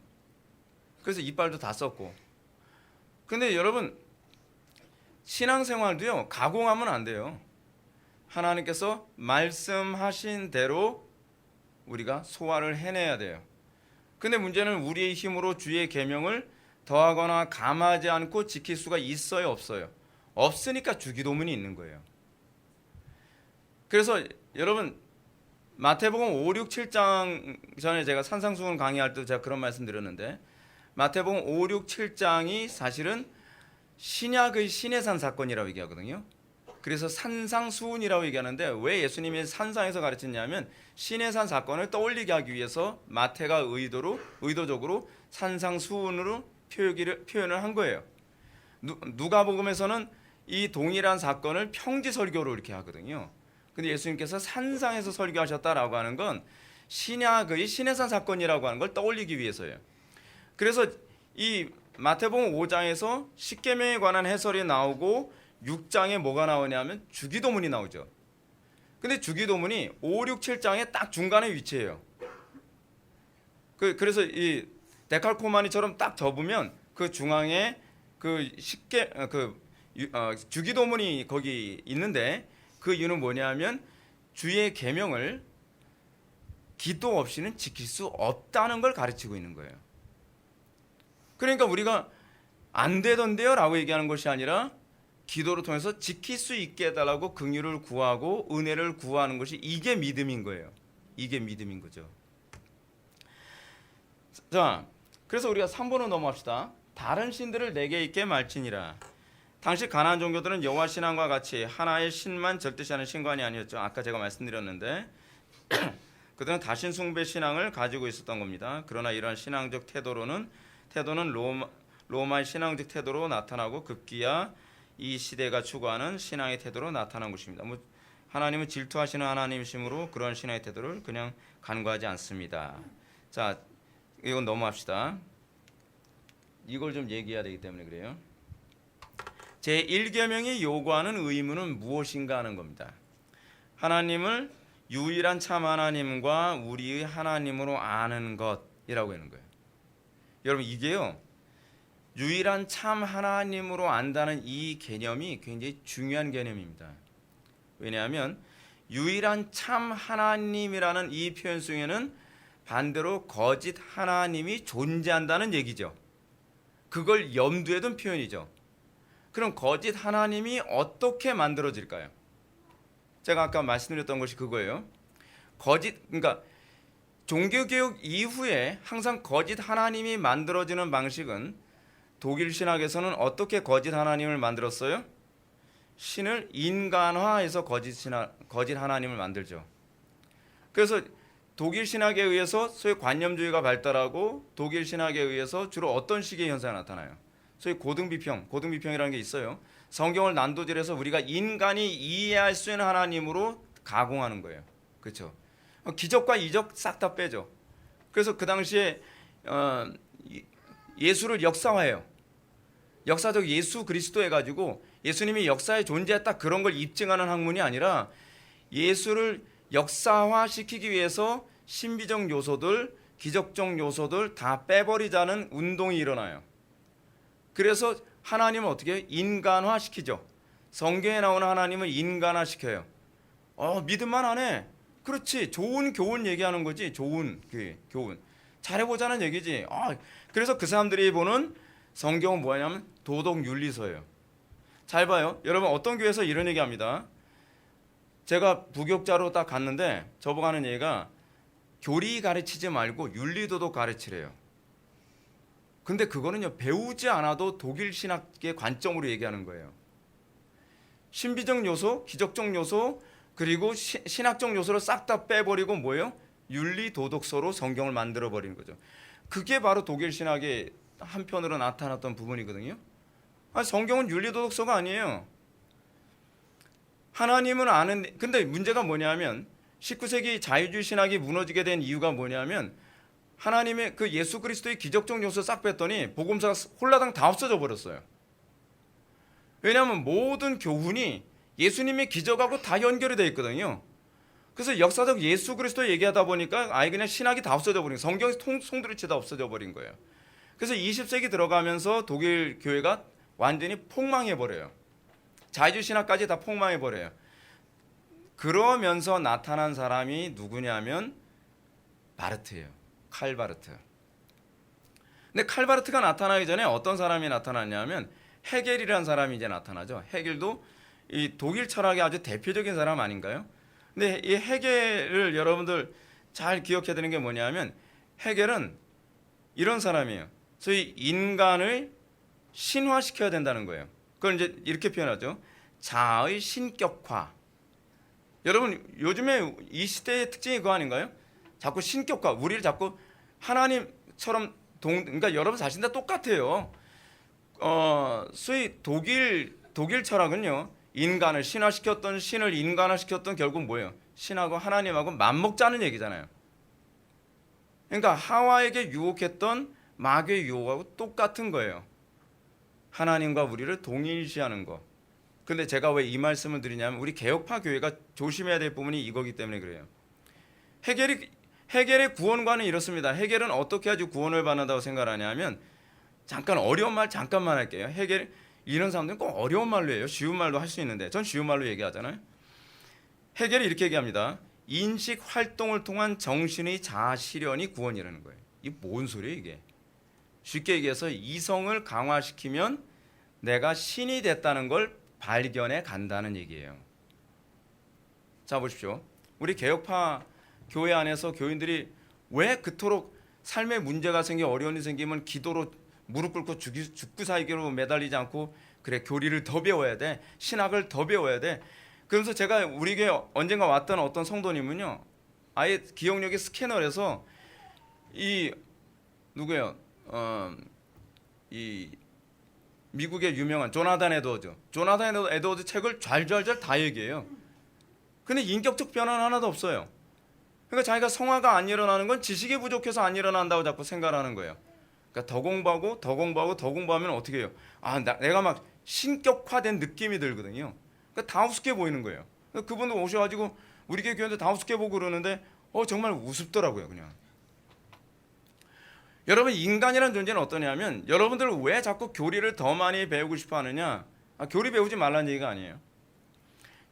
그래서 이빨도 다 썼고. 근데 여러분 신앙생활도요. 가공하면 안 돼요. 하나님께서 말씀하신 대로 우리가 소화를 해내야 돼요. 근데 문제는 우리의 힘으로 주의 계명을 더하거나 감하지 않고 지킬 수가 있어요, 없어요? 없으니까 주기도문이 있는 거예요. 그래서 여러분 마태복음 5, 6, 7장 전에 제가 산상수훈 강의할 때 제가 그런 말씀 드렸는데 마태복음 5, 6, 7장이 사실은 신약의 시내산 사건이라고 얘기하거든요. 그래서 산상수훈이라고 얘기하는데 왜 예수님이 산상에서 가르쳤냐면 시내산 사건을 떠올리게 하기 위해서 마태가 의도적으로 산상수훈으로 표현을 한 거예요. 누가복음에서는 이 동일한 사건을 평지설교로 이렇게 하거든요. 근데 예수님께서 산상에서 설교하셨다라고 하는 건 신약의 시내산 사건이라고 하는 걸 떠올리기 위해서예요. 그래서 이 마태복음 5장에서 십계명에 관한 해설이 나오고 6장에 뭐가 나오냐면 주기도문이 나오죠. 근데 주기도문이 5, 6, 7장에 딱 중간에 위치해요. 그래서 이 데칼코마니처럼 딱 접으면 그 중앙에 주기도문이 거기 있는데 그 이유는 뭐냐면 주의 계명을 기도 없이는 지킬 수 없다는 걸 가르치고 있는 거예요. 그러니까 우리가 안 되던데요 라고 얘기하는 것이 아니라 기도를 통해서 지킬 수 있게 해달라고 긍휼을 구하고 은혜를 구하는 것이 이게 믿음인 거예요. 이게 믿음인 거죠. 자, 그래서 우리가 3번으로 넘어갑시다. 다른 신들을 내게 있게 말지니라. 당시 가나안 종교들은 여호와 신앙과 같이 하나의 신만 절대시하는 신관이 아니었죠. 아까 제가 말씀드렸는데 그들은 다신 숭배 신앙을 가지고 있었던 겁니다. 그러나 이러한 신앙적 태도는 로마의 신앙적 태도로 나타나고 급기야 이 시대가 추구하는 신앙의 태도로 나타난 것입니다. 하나님은 질투하시는 하나님이시므로 그런 신앙의 태도를 그냥 간과하지 않습니다. 자, 이건 넘어갑시다. 이걸 좀 얘기해야 되기 때문에 그래요. 제1계명이 요구하는 의무는 무엇인가 하는 겁니다. 하나님을 유일한 참 하나님과 우리의 하나님으로 아는 것이라고 하는 거예요. 여러분 이게요, 유일한 참 하나님으로 안다는 이 개념이 굉장히 중요한 개념입니다. 왜냐하면 유일한 참 하나님이라는 이 표현 속에는 반대로 거짓 하나님이 존재한다는 얘기죠. 그걸 염두에 둔 표현이죠. 그럼 거짓 하나님이 어떻게 만들어질까요? 제가 아까 말씀드렸던 것이 그거예요. 그러니까 종교개혁 이후에 항상 거짓 하나님이 만들어지는 방식은 독일 신학에서는 어떻게 거짓 하나님을 만들었어요? 신을 인간화해서 거짓 하나님을 만들죠. 그래서 독일 신학에 의해서 소위 관념주의가 발달하고 독일 신학에 의해서 주로 어떤 식의 현상이 나타나요? 소위 고등비평이라는 게 있어요. 성경을 난도질해서 우리가 인간이 이해할 수 있는 하나님으로 가공하는 거예요. 그렇죠? 기적과 이적 싹 다 빼죠. 그래서 그 당시에 예수를 역사화해요. 역사적 예수 그리스도 해가지고 예수님이 역사에 존재했다 그런 걸 입증하는 학문이 아니라 예수를 역사화시키기 위해서 신비적 요소들, 기적적 요소들 다 빼버리자는 운동이 일어나요. 그래서 하나님을 어떻게 인간화시키죠. 성경에 나오는 하나님을 인간화시켜요. 믿음만 하네. 그렇지. 좋은 교훈 얘기하는 거지. 좋은 교훈. 잘해보자는 얘기지. 그래서 그 사람들이 보는 성경은 뭐냐면 도덕윤리서예요. 잘 봐요. 여러분 어떤 교회에서 이런 얘기합니다. 제가 부교육자로 딱 갔는데 저보고 하는 얘기가 교리 가르치지 말고 윤리도덕 가르치래요. 근데 그거는요 배우지 않아도 독일 신학의 관점으로 얘기하는 거예요. 신비적 요소, 기적적 요소 그리고 신학적 요소를 싹 다 빼버리고 뭐예요? 윤리 도덕서로 성경을 만들어 버리는 거죠. 그게 바로 독일 신학의 한편으로 나타났던 부분이거든요. 성경은 윤리 도덕서가 아니에요. 하나님은 아는. 근데 문제가 뭐냐면 19세기 자유주의 신학이 무너지게 된 이유가 뭐냐면 하나님의 그 예수 그리스도의 기적적 요소 싹 뺐더니 복음서가 홀라당 다 없어져 버렸어요. 왜냐하면 모든 교훈이 예수님의 기적하고 다 연결이 되어 있거든요. 그래서 역사적 예수 그리스도 얘기하다 보니까 그냥 신학이 다 없어져 버린 거예요. 성경이 송두리째 다 없어져 버린 거예요. 그래서 20세기 들어가면서 독일 교회가 완전히 폭망해 버려요. 자유주의 신학까지 다 폭망해 버려요. 그러면서 나타난 사람이 누구냐면 바르트예요. 칼 바르트. 근데 칼 바르트가 나타나기 전에 어떤 사람이 나타났냐면 헤겔이라는 사람이 이제 나타나죠. 헤겔도 이 독일 철학의 아주 대표적인 사람 아닌가요? 근데 이 헤겔을 여러분들 잘 기억해야 되는 게 뭐냐면 헤겔은 이런 사람이에요. 소위 인간을 신화시켜야 된다는 거예요. 그걸 이제 이렇게 표현하죠. 자아의 신격화. 여러분 요즘에 이 시대의 특징이 그거 아닌가요? 자꾸 신격화, 우리를 자꾸 하나님처럼 그러니까 여러분 자신 다 똑같아요. 소위 독일 철학은요. 인간을 신화시켰던 신을 인간화시켰던 결국 뭐예요? 신하고 하나님하고 맞먹자는 얘기잖아요. 그러니까 하와에게 유혹했던 마귀의 유혹하고 똑같은 거예요. 하나님과 우리를 동일시하는 거. 근데 제가 왜 이 말씀을 드리냐면 우리 개혁파 교회가 조심해야 될 부분이 이거기 때문에 그래요. 헤겔의 구원관은 이렇습니다. 헤겔은 어떻게 아주 구원을 받는다고 생각하냐면 잠깐 어려운 말 잠깐만 할게요. 헤겔 이런 사람들은 꼭 어려운 말로 해요. 쉬운 말도 할 수 있는데 전 쉬운 말로 얘기하잖아요. 해결이 이렇게 얘기합니다. 인식 활동을 통한 정신의 자아 실현이 구원이라는 거예요. 이게 뭔 소리예요 이게? 쉽게 얘기해서 이성을 강화시키면 내가 신이 됐다는 걸 발견해 간다는 얘기예요. 자 보십시오. 우리 개혁파 교회 안에서 교인들이 왜 그토록 삶에 문제가 생겨 어려움이 생기면 기도로 무릎 꿇고 죽고 살기로 매달리지 않고 그래 교리를 더 배워야 돼. 신학을 더 배워야 돼. 그러면서 제가 우리 교회 언젠가 왔던 어떤 성도님은요. 아예 기억력이 스캐너에서 이 누구예요? 이 미국의 유명한 조나단 에드워즈 책을 잘잘잘 다 얘기해요. 근데 인격적 변화는 하나도 없어요. 그러니까 자기가 성화가 안 일어나는 건 지식이 부족해서 안 일어난다고 자꾸 생각하는 거예요. 그러니까 더 공부하면 어떻게 해요? 내가 막 신격화된 느낌이 들거든요. 그러니까 다 우습게 보이는 거예요. 그러니까 그분 오셔가지고 우리 교회인데 다 우습게 보고 그러는데 정말 우습더라고요, 그냥. 여러분 인간이라는 존재는 어떠냐면 여러분들 왜 자꾸 교리를 더 많이 배우고 싶어 하느냐? 교리 배우지 말라는 얘기가 아니에요.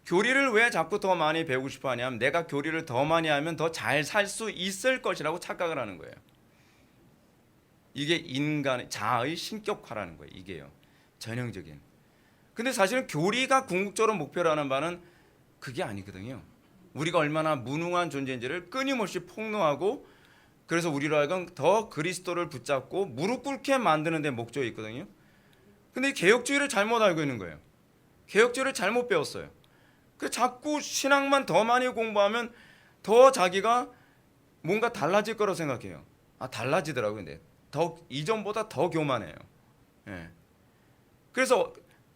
교리를 왜 자꾸 더 많이 배우고 싶어 하냐면 내가 교리를 더 많이 하면 더 잘 살 수 있을 것이라고 착각을 하는 거예요. 이게 인간의 자아의 신격화라는 거예요. 이게요. 전형적인. 근데 사실은 교리가 궁극적으로 목표로 하는 바는 그게 아니거든요. 우리가 얼마나 무능한 존재인지를 끊임없이 폭로하고 그래서 우리로 하여금 더 그리스도를 붙잡고 무릎 꿇게 만드는 데 목적이 있거든요. 근데 개혁주의를 잘못 알고 있는 거예요. 개혁주의를 잘못 배웠어요. 그 자꾸 신학만 더 많이 공부하면 더 자기가 뭔가 달라질 거라고 생각해요. 달라지더라고요. 근데 더 이전보다 더 교만해요. 예. 그래서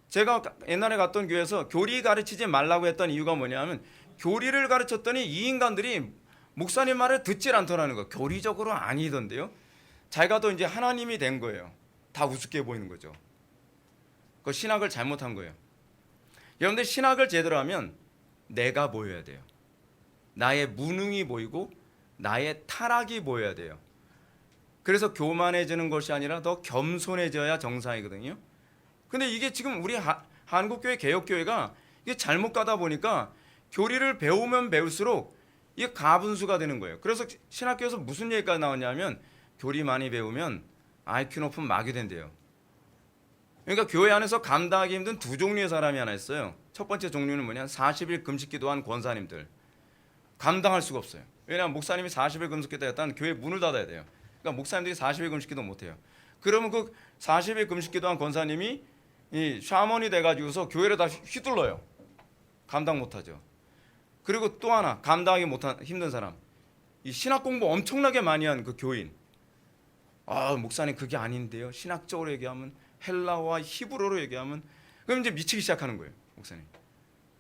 제가 옛날에 갔던 교회에서 교리 가르치지 말라고 했던 이유가 뭐냐면 교리를 가르쳤더니 이 인간들이 목사님 말을 듣질 않더라는 거. 교리적으로 아니던데요. 자기가 또 이제 하나님이 된 거예요. 다 우습게 보이는 거죠. 그 신학을 잘못한 거예요. 여러분들 신학을 제대로 하면 내가 보여야 돼요. 나의 무능이 보이고 나의 타락이 보여야 돼요. 그래서 교만해지는 것이 아니라 더 겸손해져야 정상이거든요. 근데 이게 지금 우리 한국교회 개혁교회가 이게 잘못 가다 보니까 교리를 배우면 배울수록 이게 가분수가 되는 거예요. 그래서 신학교에서 무슨 얘기가 나왔냐면 교리 많이 배우면 IQ 높은 마귀 된대요. 그러니까 교회 안에서 감당하기 힘든 두 종류의 사람이 하나 있어요. 첫 번째 종류는 뭐냐? 40일 금식 기도한 권사님들. 감당할 수가 없어요. 왜냐하면 목사님이 40일 금식 기도 했다면 교회 문을 닫아야 돼요. 그러니까 목사님들이 40일 금식 기도 못해요. 그러면 그 40일 금식 기도한 권사님이 이 샤먼이 돼가지고서 교회를 다 휘둘러요. 감당 못하죠. 그리고 또 하나 감당하기 힘든 사람. 이 신학 공부 엄청나게 많이 한 그 교인. 목사님 그게 아닌데요. 신학적으로 얘기하면 헬라어와 히브리어로 얘기하면 그럼 이제 미치기 시작하는 거예요, 목사님.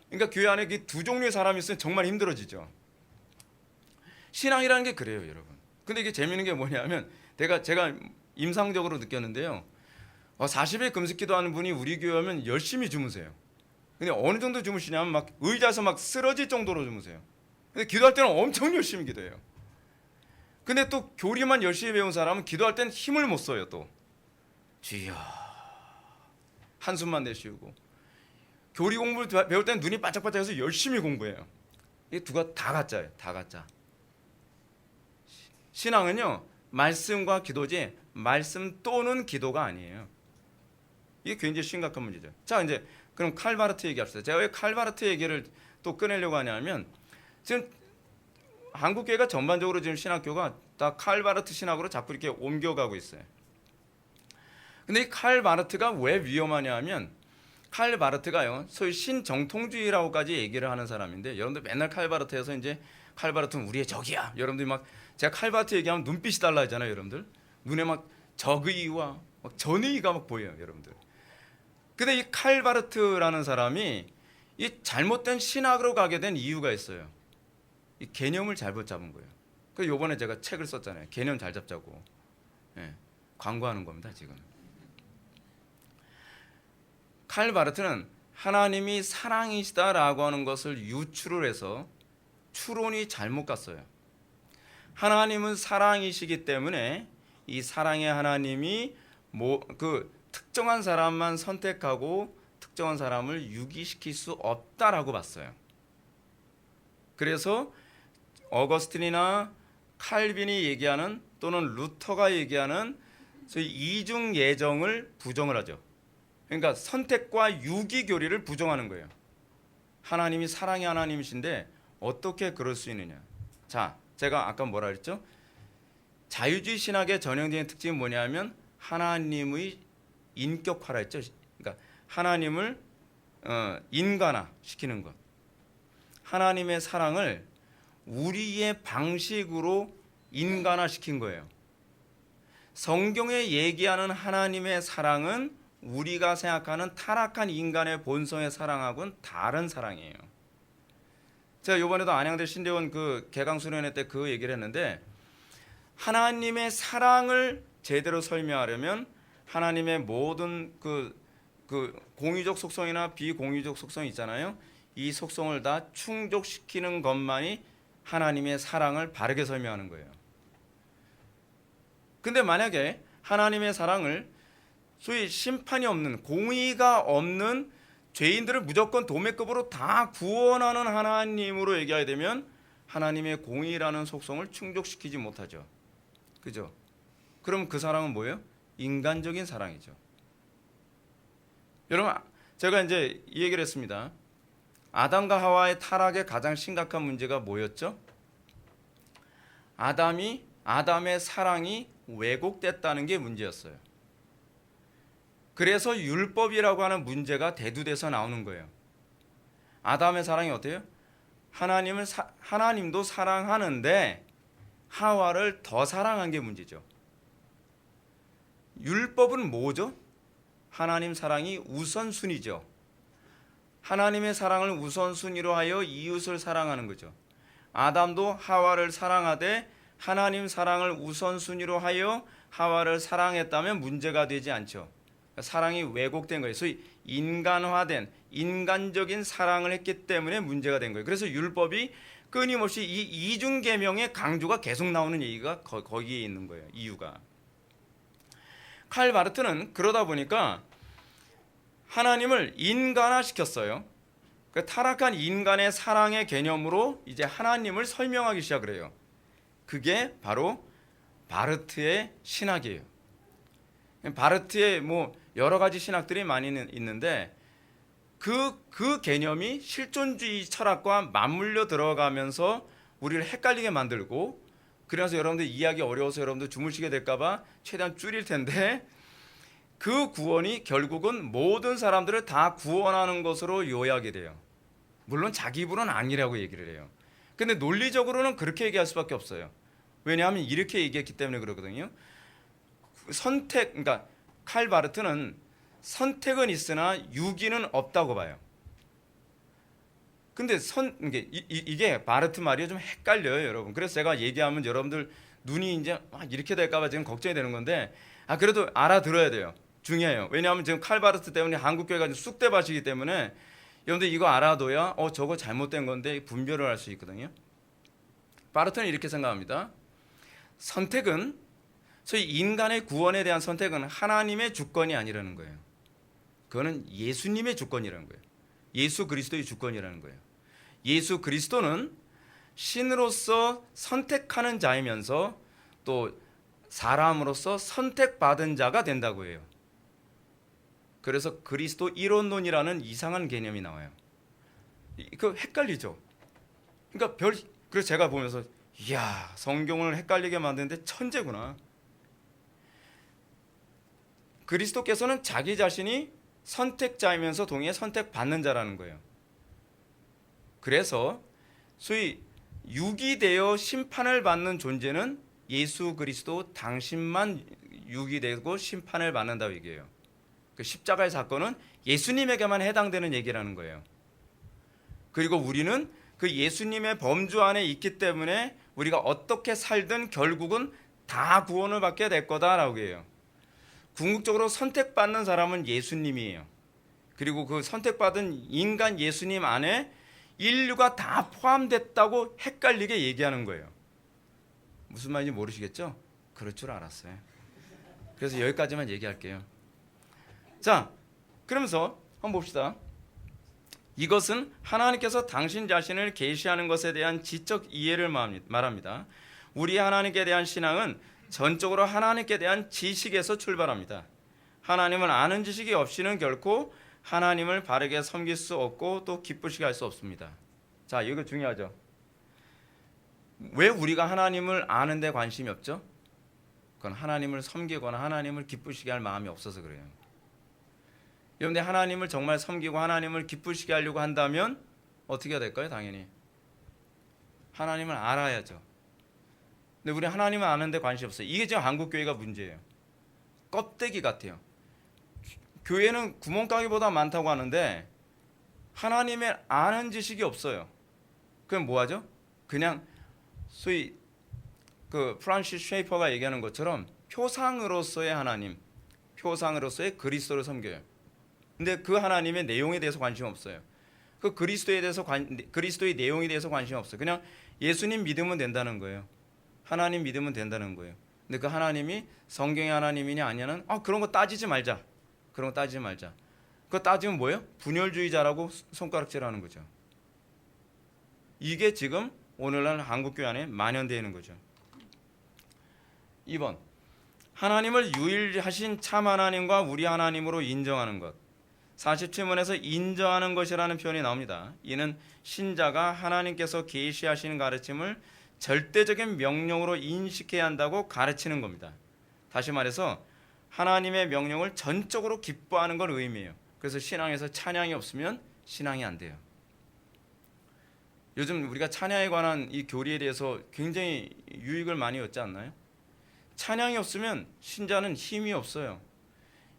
그러니까 교회 안에 두 종류의 사람이 있으면 정말 힘들어지죠. 신앙이라는 게 그래요, 여러분. 근데 이게 재밌는 게 뭐냐면 제가 임상적으로 느꼈는데요. 40일 금식기도 하는 분이 우리 교회 오면 열심히 주무세요. 근데 어느 정도 주무시냐면 막 의자에서 막 쓰러질 정도로 주무세요. 근데 기도할 때는 엄청 열심히 기도해요. 근데 또 교리만 열심히 배운 사람은 기도할 때는 힘을 못 써요. 또 주여 한숨만 내쉬우고 교리 공부를 배울 때는 눈이 반짝반짝해서 열심히 공부해요. 이게 두가 다 가짜예요. 다 가짜. 신앙은요 말씀과 기도지 말씀 또는 기도가 아니에요. 이게 굉장히 심각한 문제죠. 자 이제 그럼 칼바르트 얘기합시다. 제가 왜 칼바르트 얘기를 또 꺼내려고 하냐면 지금 한국교회가 전반적으로 지금 신학교가 다 칼바르트 신학으로 자꾸 이렇게 옮겨가고 있어요. 근데 이 칼바르트가 왜 위험하냐 하면 칼바르트가요 소위 신정통주의라고까지 얘기를 하는 사람인데 여러분들 맨날 칼바르트에서 이제 칼바르트는 우리의 적이야. 여러분들이 막 제가 칼바르트 얘기하면 눈빛이 달라지잖아요. 여러분들 눈에 막 적의와 막 전의가 막 보여요. 여러분들. 근데 이 칼바르트라는 사람이 이 잘못된 신학으로 가게 된 이유가 있어요. 이 개념을 잘못 잡은 거예요. 그래서 이번에 제가 책을 썼잖아요. 개념 잘 잡자고. 예, 광고하는 겁니다 지금. 칼바르트는 하나님이 사랑이시다라고 하는 것을 유추를 해서 추론이 잘못 갔어요. 하나님은 사랑이시기 때문에 이 사랑의 하나님이 특정한 사람만 선택하고 특정한 사람을 유기시킬 수 없다라고 봤어요. 그래서 어거스틴이나 칼빈이 얘기하는 또는 루터가 얘기하는 소위 이중 예정을 부정을 하죠. 그러니까 선택과 유기교리를 부정하는 거예요. 하나님이 사랑의 하나님이신데 어떻게 그럴 수 있느냐. 자, 제가 아까 뭐라 그랬죠? 자유주의 신학의 전형적인 특징이 뭐냐면 하나님의 인격화라 했죠. 그러니까 하나님을 인간화시키는 것. 하나님의 사랑을 우리의 방식으로 인간화시킨 거예요. 성경에 얘기하는 하나님의 사랑은 우리가 생각하는 타락한 인간의 본성의 사랑하고는 다른 사랑이에요. 제가 이번에도 안양대 신대원 그 개강 수련회 때 그 얘기를 했는데 하나님의 사랑을 제대로 설명하려면 하나님의 모든 그 공유적 속성이나 비공유적 속성이 있잖아요. 이 속성을 다 충족시키는 것만이 하나님의 사랑을 바르게 설명하는 거예요. 근데 만약에 하나님의 사랑을 소위 심판이 없는 공의가 없는 죄인들을 무조건 도매급으로 다 구원하는 하나님으로 얘기하게 되면 하나님의 공의라는 속성을 충족시키지 못하죠. 그죠? 그럼 그 사랑은 뭐예요? 인간적인 사랑이죠. 여러분, 제가 이제 이 얘기를 했습니다. 아담과 하와의 타락의 가장 심각한 문제가 뭐였죠? 아담의 사랑이 왜곡됐다는 게 문제였어요. 그래서 율법이라고 하는 문제가 대두돼서 나오는 거예요. 아담의 사랑이 어때요? 하나님도 사랑하는데 하와를 더 사랑한 게 문제죠. 율법은 뭐죠? 하나님 사랑이 우선순위죠. 하나님의 사랑을 우선순위로 하여 이웃을 사랑하는 거죠. 아담도 하와를 사랑하되 하나님 사랑을 우선순위로 하여 하와를 사랑했다면 문제가 되지 않죠. 사랑이 왜곡된 거예요. 소위 인간화된 인간적인 사랑을 했기 때문에 문제가 된 거예요. 그래서 율법이 끊임없이 이 이중 계명의 강조가 계속 나오는 얘기가 거기에 있는 거예요. 이유가. 칼 바르트는 그러다 보니까 하나님을 인간화시켰어요. 그 타락한 인간의 사랑의 개념으로 이제 하나님을 설명하기 시작을 해요. 그게 바로 바르트의 신학이에요. 바르트의 뭐 여러 가지 신학들이 많이 있는데 그 개념이 실존주의 철학과 맞물려 들어가면서 우리를 헷갈리게 만들고, 그래서 여러분들 이해하기 어려워서 여러분들 주무시게 될까봐 최대한 줄일 텐데, 그 구원이 결국은 모든 사람들을 다 구원하는 것으로 요약이 돼요. 물론 자기 입으로는 아니라고 얘기를 해요. 근데 논리적으로는 그렇게 얘기할 수밖에 없어요. 왜냐하면 이렇게 얘기했기 때문에 그러거든요. 그러니까 칼 바르트는 선택은 있으나 유기는 없다고 봐요. 근데 이게 바르트 말이 좀 헷갈려요, 여러분. 그래서 제가 얘기하면 여러분들 눈이 이제 막 이렇게 될까봐 지금 걱정이 되는 건데, 그래도 알아들어야 돼요. 중요해요. 왜냐하면 지금 칼 바르트 때문에 한국교회가 쑥대밭이기 때문에 여러분들 이거 알아둬야 저거 잘못된 건데 분별을 할 수 있거든요. 바르트는 이렇게 생각합니다. 선택은, 소위 인간의 구원에 대한 선택은 하나님의 주권이 아니라는 거예요. 그거는 예수님의 주권이라는 거예요. 예수 그리스도의 주권이라는 거예요. 예수 그리스도는 신으로서 선택하는 자이면서 또 사람으로서 선택받은 자가 된다고 해요. 그래서 그리스도 이론론이라는 이상한 개념이 나와요. 그 헷갈리죠. 그러니까 그래서 제가 보면서 이야, 성경을 헷갈리게 만드는데 천재구나. 그리스도께서는 자기 자신이 선택자이면서 동시에 선택받는 자라는 거예요. 그래서 소위 유기되어 심판을 받는 존재는 예수 그리스도 당신만 유기되고 심판을 받는다고 얘기해요. 그 십자가의 사건은 예수님에게만 해당되는 얘기라는 거예요. 그리고 우리는 그 예수님의 범주 안에 있기 때문에 우리가 어떻게 살든 결국은 다 구원을 받게 될 거다라고 해요. 궁극적으로 선택받는 사람은 예수님이에요. 그리고 그 선택받은 인간 예수님 안에 인류가 다 포함됐다고 헷갈리게 얘기하는 거예요. 무슨 말인지 모르시겠죠? 그럴 줄 알았어요. 그래서 여기까지만 얘기할게요. 자, 그러면서 한번 봅시다. 이것은 하나님께서 당신 자신을 계시하는 것에 대한 지적 이해를 말합니다. 우리 하나님께 대한 신앙은 전적으로 하나님께 대한 지식에서 출발합니다. 하나님을 아는 지식이 없이는 결코 하나님을 바르게 섬길 수 없고 또 기쁘시게 할 수 없습니다. 자, 이거 중요하죠. 왜 우리가 하나님을 아는 데 관심이 없죠? 그건 하나님을 섬기거나 하나님을 기쁘시게 할 마음이 없어서 그래요. 여러분들 하나님을 정말 섬기고 하나님을 기쁘시게 하려고 한다면 어떻게 해야 될까요? 당연히 하나님을 알아야죠. 근데 우리 하나님을 아는 데 관심이 없어요. 이게 지금 한국 교회가 문제예요. 껍데기 같아요. 교회는 구멍가게보다 많다고 하는데 하나님의 아는 지식이 없어요. 그럼 뭐하죠? 그냥 소위 그 프란시스 쉐이퍼가 얘기하는 것처럼 표상으로서의 하나님, 표상으로서의 그리스도를 섬겨요. 근데 그 하나님의 내용에 대해서 관심 없어요. 그 그리스도의 내용에 대해서 관심 없어요. 그냥 예수님 믿으면 된다는 거예요. 하나님 믿으면 된다는 거예요. 근데 그 하나님이 성경의 하나님이냐 아니냐는 그런 거 따지지 말자. 그런 거 따지지 말자. 그거 따지면 뭐예요? 분열주의자라고 손가락질하는 거죠. 이게 지금 오늘날 한국교회 안에 만연되어 있는 거죠. 2번, 하나님을 유일하신 참 하나님과 우리 하나님으로 인정하는 것. 47문에서 인정하는 것이라는 표현이 나옵니다. 이는 신자가 하나님께서 계시하시는 가르침을 절대적인 명령으로 인식해야 한다고 가르치는 겁니다. 다시 말해서 하나님의 명령을 전적으로 기뻐하는 걸 의미해요. 그래서 신앙에서 찬양이 없으면 신앙이 안 돼요. 요즘 우리가 찬양에 관한 이 교리에 대해서 굉장히 유익을 많이 얻지 않나요? 찬양이 없으면 신자는 힘이 없어요.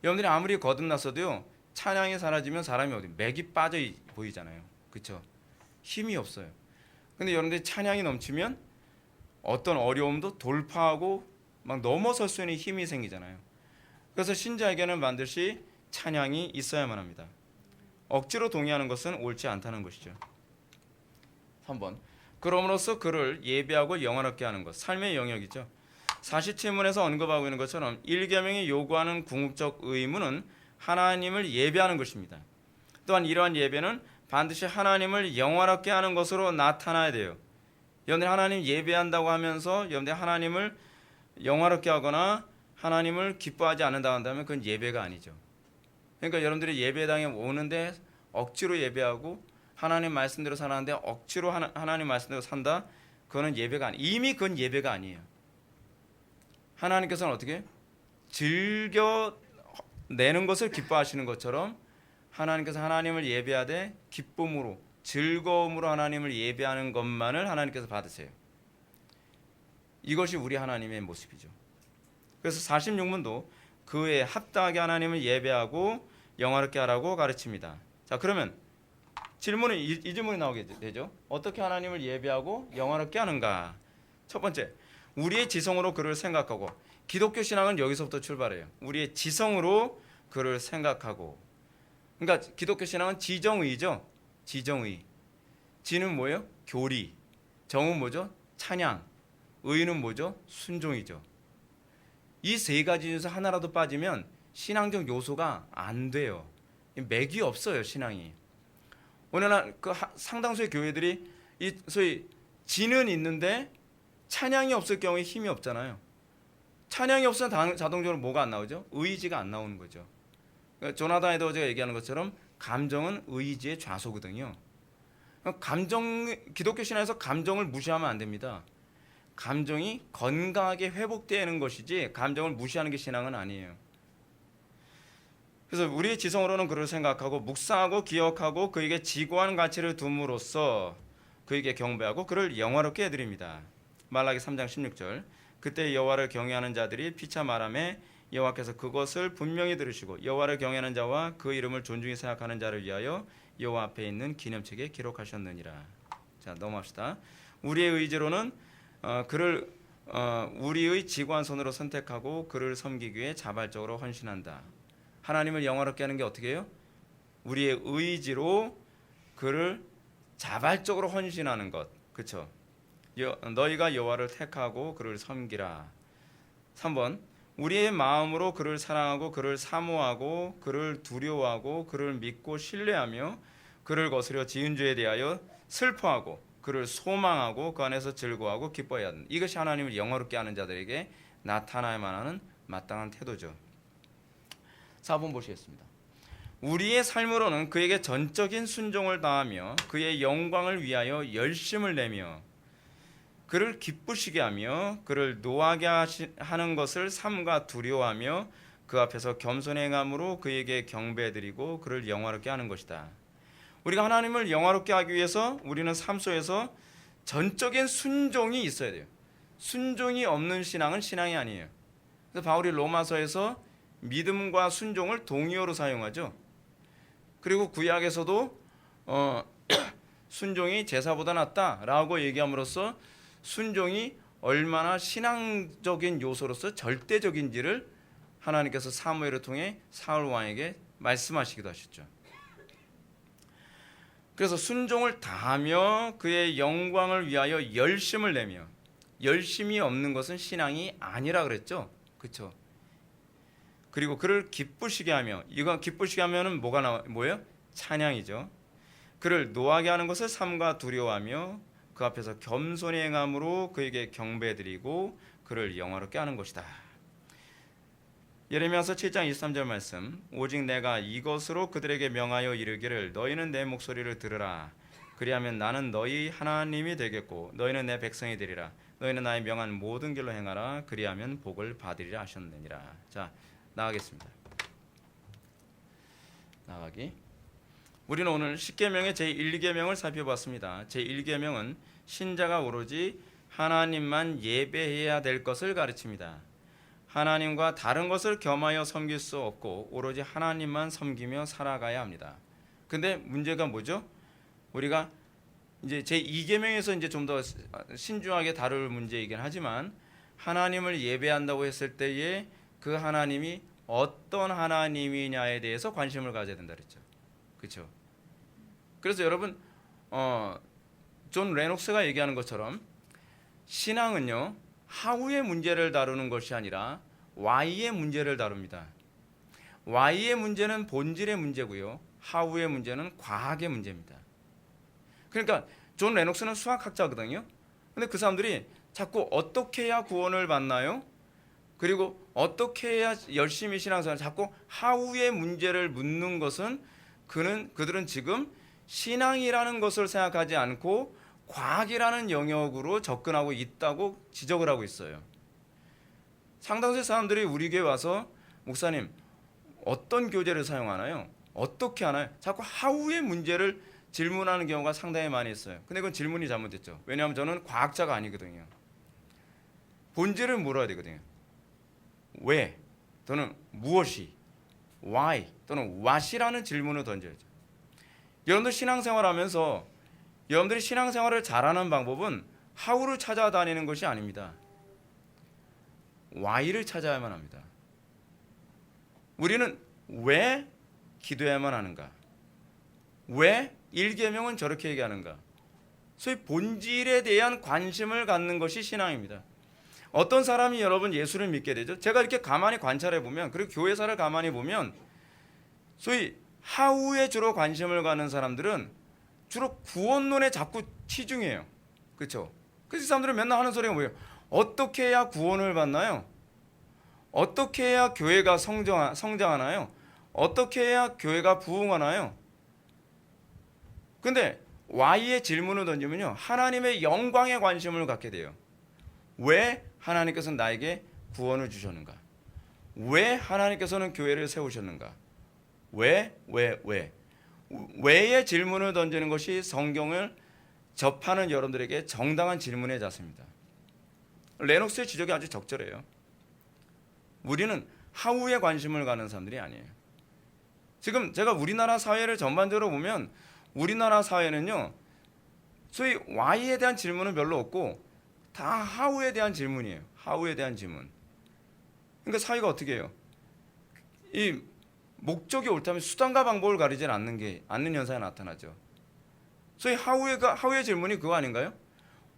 여러분들이 아무리 거듭났어도요, 찬양이 사라지면 사람이 어디 맥이 빠져 보이잖아요. 그렇죠? 힘이 없어요. 근데 여러분들이 찬양이 넘치면 어떤 어려움도 돌파하고 막 넘어설 수 있는 힘이 생기잖아요. 그래서 신자에게는 반드시 찬양이 있어야만 합니다. 억지로 동의하는 것은 옳지 않다는 것이죠. 3번, 그럼으로써 그를 예배하고 영화롭게 하는 것, 삶의 영역이죠. 47문에서 언급하고 있는 것처럼 1계명이 요구하는 궁극적 의무는 하나님을 예배하는 것입니다. 또한 이러한 예배는 반드시 하나님을 영화롭게 하는 것으로 나타나야 돼요. 여러분들 하나님 예배한다고 하면서 여러분들 하나님을 영화롭게 하거나 하나님을 기뻐하지 않는다 한다면 그건 예배가 아니죠. 그러니까 여러분들이 예배당에 오는데 억지로 예배하고 하나님 말씀대로 사는데 억지로 하나님 말씀대로 산다, 그거는 예배가 아니에요. 이미 그건 예배가 아니에요. 하나님께서는 어떻게 즐겨 내는 것을 기뻐하시는 것처럼 하나님께서 하나님을 예배하되 기쁨으로 즐거움으로 하나님을 예배하는 것만을 하나님께서 받으세요. 이것이 우리 하나님의 모습이죠. 그래서 46문도 그에 합당하게 하나님을 예배하고 영화롭게 하라고 가르칩니다. 자, 그러면 질문이 이 질문이 나오게 되죠. 어떻게 하나님을 예배하고 영화롭게 하는가? 첫 번째, 우리의 지성으로 그를 생각하고. 기독교 신앙은 여기서부터 출발해요. 우리의 지성으로 그를 생각하고. 그러니까 기독교 신앙은 지정의죠. 지정의. 지는 뭐예요? 교리. 정은 뭐죠? 찬양. 의는 뭐죠? 순종이죠. 이 세 가지 중에서 하나라도 빠지면 신앙적 요소가 안 돼요. 맥이 없어요, 신앙이. 오늘날 그 상당수의 교회들이 이 소위 지는 있는데 찬양이 없을 경우에 힘이 없잖아요. 찬양이 없으면 자동적으로 뭐가 안 나오죠? 의지가 안 나오는 거죠. 그러니까 조나단 에드워즈가 얘기하는 것처럼 감정은 의지의 좌소거든요. 기독교 신앙에서 감정을 무시하면 안 됩니다. 감정이 건강하게 회복되는 것이지 감정을 무시하는 게 신앙은 아니에요. 그래서 우리의 지성으로는 그를 생각하고 묵상하고 기억하고 그에게 지고한 가치를 둠으로써 그에게 경배하고 그를 영화롭게 해드립니다. 말라기 3장 16절, 그때 여호와를 경외하는 자들이 피차 말하며 여호와께서 그것을 분명히 들으시고 여호와를 경외하는 자와 그 이름을 존중히 생각하는 자를 위하여 여호와 앞에 있는 기념책에 기록하셨느니라. 자, 넘어갑시다. 우리의 의지로는 그를 우리의 지고한 손으로 선택하고 그를 섬기기 위해 자발적으로 헌신한다. 하나님을 영화롭게 하는 게 어떻게 해요? 우리의 의지로 그를 자발적으로 헌신하는 것. 그렇죠? 너희가 여호와를 택하고 그를 섬기라. 3번, 우리의 마음으로 그를 사랑하고 그를 사모하고 그를 두려워하고 그를 믿고 신뢰하며 그를 거스려 지은 죄에 대하여 슬퍼하고 그를 소망하고 그 안에서 즐거워하고 기뻐해야 한다. 이것이 하나님을 영화롭게 하는 자들에게 나타나야만 하는 마땅한 태도죠. 4번 보시겠습니다. 우리의 삶으로는 그에게 전적인 순종을 다하며 그의 영광을 위하여 열심을 내며 그를 기쁘시게 하며 그를 노하게 하는 것을 삼가 두려워하며 그 앞에서 겸손히 행함으로 그에게 경배드리고 그를 영화롭게 하는 것이다. 우리가 하나님을 영화롭게 하기 위해서 우리는 삶 속에서 전적인 순종이 있어야 돼요. 순종이 없는 신앙은 신앙이 아니에요. 그래서 바울이 로마서에서 믿음과 순종을 동의어로 사용하죠. 그리고 구약에서도 순종이 제사보다 낫다라고 얘기함으로써 순종이 얼마나 신앙적인 요소로서 절대적인지를 하나님께서 사무엘을 통해 사울 왕에게 말씀하시기도 하셨죠. 그래서 순종을 다하며 그의 영광을 위하여 열심을 내며, 열심이 없는 것은 신앙이 아니라 그랬죠. 그렇죠? 그리고 그를 기쁘시게 하며, 이거 기쁘시게 하면은 뭐예요? 찬양이죠. 그를 노하게 하는 것을 삼가 두려워하며 그 앞에서 겸손히 행함으로 그에게 경배드리고 그를 영화롭게 하는 것이다. 예레미야서 7장 23절 말씀. 오직 내가 이것으로 그들에게 명하여 이르기를 너희는 내 목소리를 들으라. 그리하면 나는 너희 하나님이 되겠고 너희는 내 백성이 되리라. 너희는 나의 명한 모든 길로 행하라. 그리하면 복을 받으리라 하셨느니라. 자, 나가겠습니다. 나가기. 우리는 오늘 10계명의 제1계명을 살펴봤습니다. 제1계명은 신자가 오로지 하나님만 예배해야 될 것을 가르칩니다. 하나님과 다른 것을 겸하여 섬길 수 없고 오로지 하나님만 섬기며 살아가야 합니다. 근데 문제가 뭐죠? 우리가 이제 제2계명에서 이제 좀 더 신중하게 다룰 문제이긴 하지만 하나님을 예배한다고 했을 때에 그 하나님이 어떤 하나님이냐에 대해서 관심을 가져야 된다 그랬죠. 그렇죠? 그래서 여러분 존 레녹스가 얘기하는 것처럼 신앙은요 하우의 문제를 다루는 것이 아니라 Y의 문제를 다룹니다. Y의 문제는 본질의 문제고요, 하우의 문제는 과학의 문제입니다. 그러니까 존 레녹스는 수학학자거든요. 근데 그 사람들이 자꾸 어떻게 해야 구원을 받나요? 그리고 어떻게 해야 열심히 신앙생활, 자꾸 하우의 문제를 묻는 것은 그들은 지금 신앙이라는 것을 생각하지 않고 과학이라는 영역으로 접근하고 있다고 지적을 하고 있어요. 상당수의 사람들이 우리 교회 와서 목사님 어떤 교재를 사용하나요? 어떻게 하나요? 자꾸 하우의 문제를 질문하는 경우가 상당히 많이 있어요. 근데 그건 질문이 잘못됐죠. 왜냐하면 저는 과학자가 아니거든요. 본질을 물어야 되거든요. 왜 또는 무엇이, why 또는 what이라는 질문을 던져야죠. 여러분들 신앙생활하면서 여러분들이 신앙생활을 잘하는 방법은 how를 찾아다니는 것이 아닙니다. why를 찾아야만 합니다. 우리는 왜 기도해야만 하는가? 왜 1계명은 저렇게 얘기하는가? 소위 본질에 대한 관심을 갖는 것이 신앙입니다. 어떤 사람이 여러분 예수를 믿게 되죠? 제가 이렇게 가만히 관찰해 보면, 그리고 교회사를 가만히 보면 소위 하우에 주로 관심을 갖는 사람들은 주로 구원론에 자꾸 치중해요. 그렇죠? 그래서 사람들은 맨날 하는 소리가 뭐예요? 어떻게 해야 구원을 받나요? 어떻게 해야 교회가 성장하나요? 어떻게 해야 교회가 부흥하나요? 근데 Y의 질문을 던지면요, 하나님의 영광에 관심을 갖게 돼요. 왜 하나님께서는 나에게 구원을 주셨는가? 왜 하나님께서는 교회를 세우셨는가? 왜의 질문을 던지는 것이 성경을 접하는 여러분들에게 정당한 질문의 자세입니다. 레녹스의 지적이 아주 적절해요. 우리는 하우에 관심을 가는 사람들이 아니에요. 지금 제가 우리나라 사회를 전반적으로 보면 우리나라 사회는요, 소위 Y에 대한 질문은 별로 없고 다 하우에 대한 질문이에요. 하우에 대한 질문. 그러니까 사회가 어떻게 해요? 이 목적이 옳다면 수단과 방법을 가리지 않는 현상이 나타나죠. 소위 하우의 질문이 그거 아닌가요?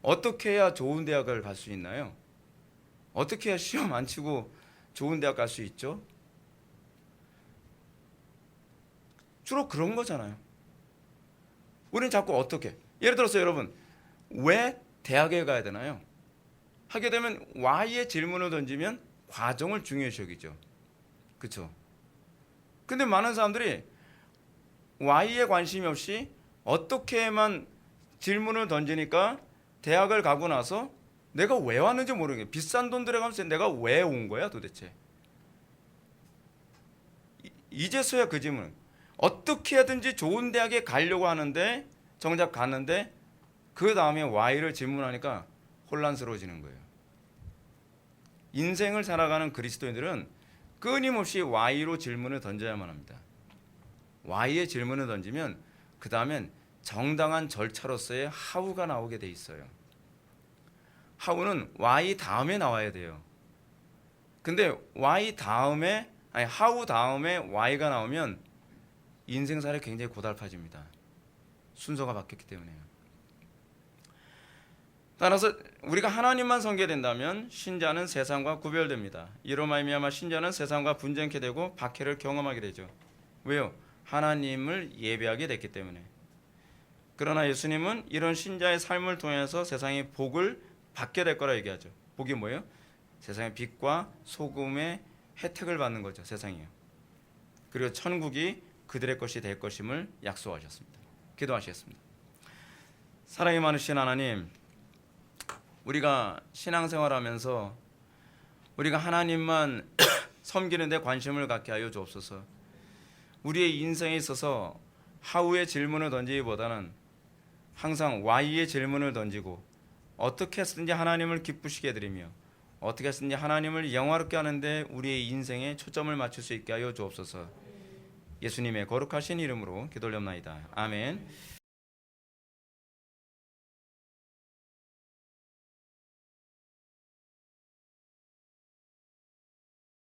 어떻게 해야 좋은 대학을 갈 수 있나요? 어떻게 해야 시험 안 치고 좋은 대학 갈 수 있죠? 주로 그런 거잖아요. 우리는 자꾸 어떻게? 예를 들어서 여러분, 왜 대학에 가야 되나요? 하게 되면 Y의 질문을 던지면 과정을 중요시 여기죠. 그렇죠? 근데 많은 사람들이 Y에 관심이 없이 어떻게만 질문을 던지니까 대학을 가고 나서 내가 왜 왔는지 모르겠어요. 비싼 돈 들어가면서 내가 왜 온 거야 도대체? 이제서야 그 질문. 어떻게 하든지 좋은 대학에 가려고 하는데 정작 갔는데 그 다음에 Y를 질문하니까 혼란스러워지는 거예요. 인생을 살아가는 그리스도인들은 끊임없이 Y로 질문을 던져야만 합니다. Y의 질문을 던지면 그 다음엔 정당한 절차로서의 How가 나오게 돼 있어요. How는 Y 다음에 나와야 돼요. 근데 Y 다음에 How 다음에 Y가 나오면 인생살이 굉장히 고달파집니다. 순서가 바뀌었기 때문에요. 따라서 우리가 하나님만 섬기게 된다면 신자는 세상과 구별됩니다. 이로 말미암아 신자는 세상과 분쟁케 되고 박해를 경험하게 되죠. 왜요? 하나님을 예배하게 됐기 때문에. 그러나 예수님은 이런 신자의 삶을 통해서 세상의 복을 받게 될 거라 얘기하죠. 복이 뭐예요? 세상의 빛과 소금의 혜택을 받는 거죠. 세상이요. 그리고 천국이 그들의 것이 될 것임을 약속하셨습니다. 기도하시겠습니다. 사랑이 많으신 하나님, 우리가 신앙생활하면서 우리가 하나님만 섬기는 데 관심을 갖게 하여 주옵소서. 우리의 인생에 있어서 하우의 질문을 던지기보다는 항상 Y의 질문을 던지고 어떻게 했든지 하나님을 기쁘시게 해드리며 어떻게 했든지 하나님을 영화롭게 하는데 우리의 인생에 초점을 맞출 수 있게 하여 주옵소서. 예수님의 거룩하신 이름으로 기도 올려옵나이다. 아멘.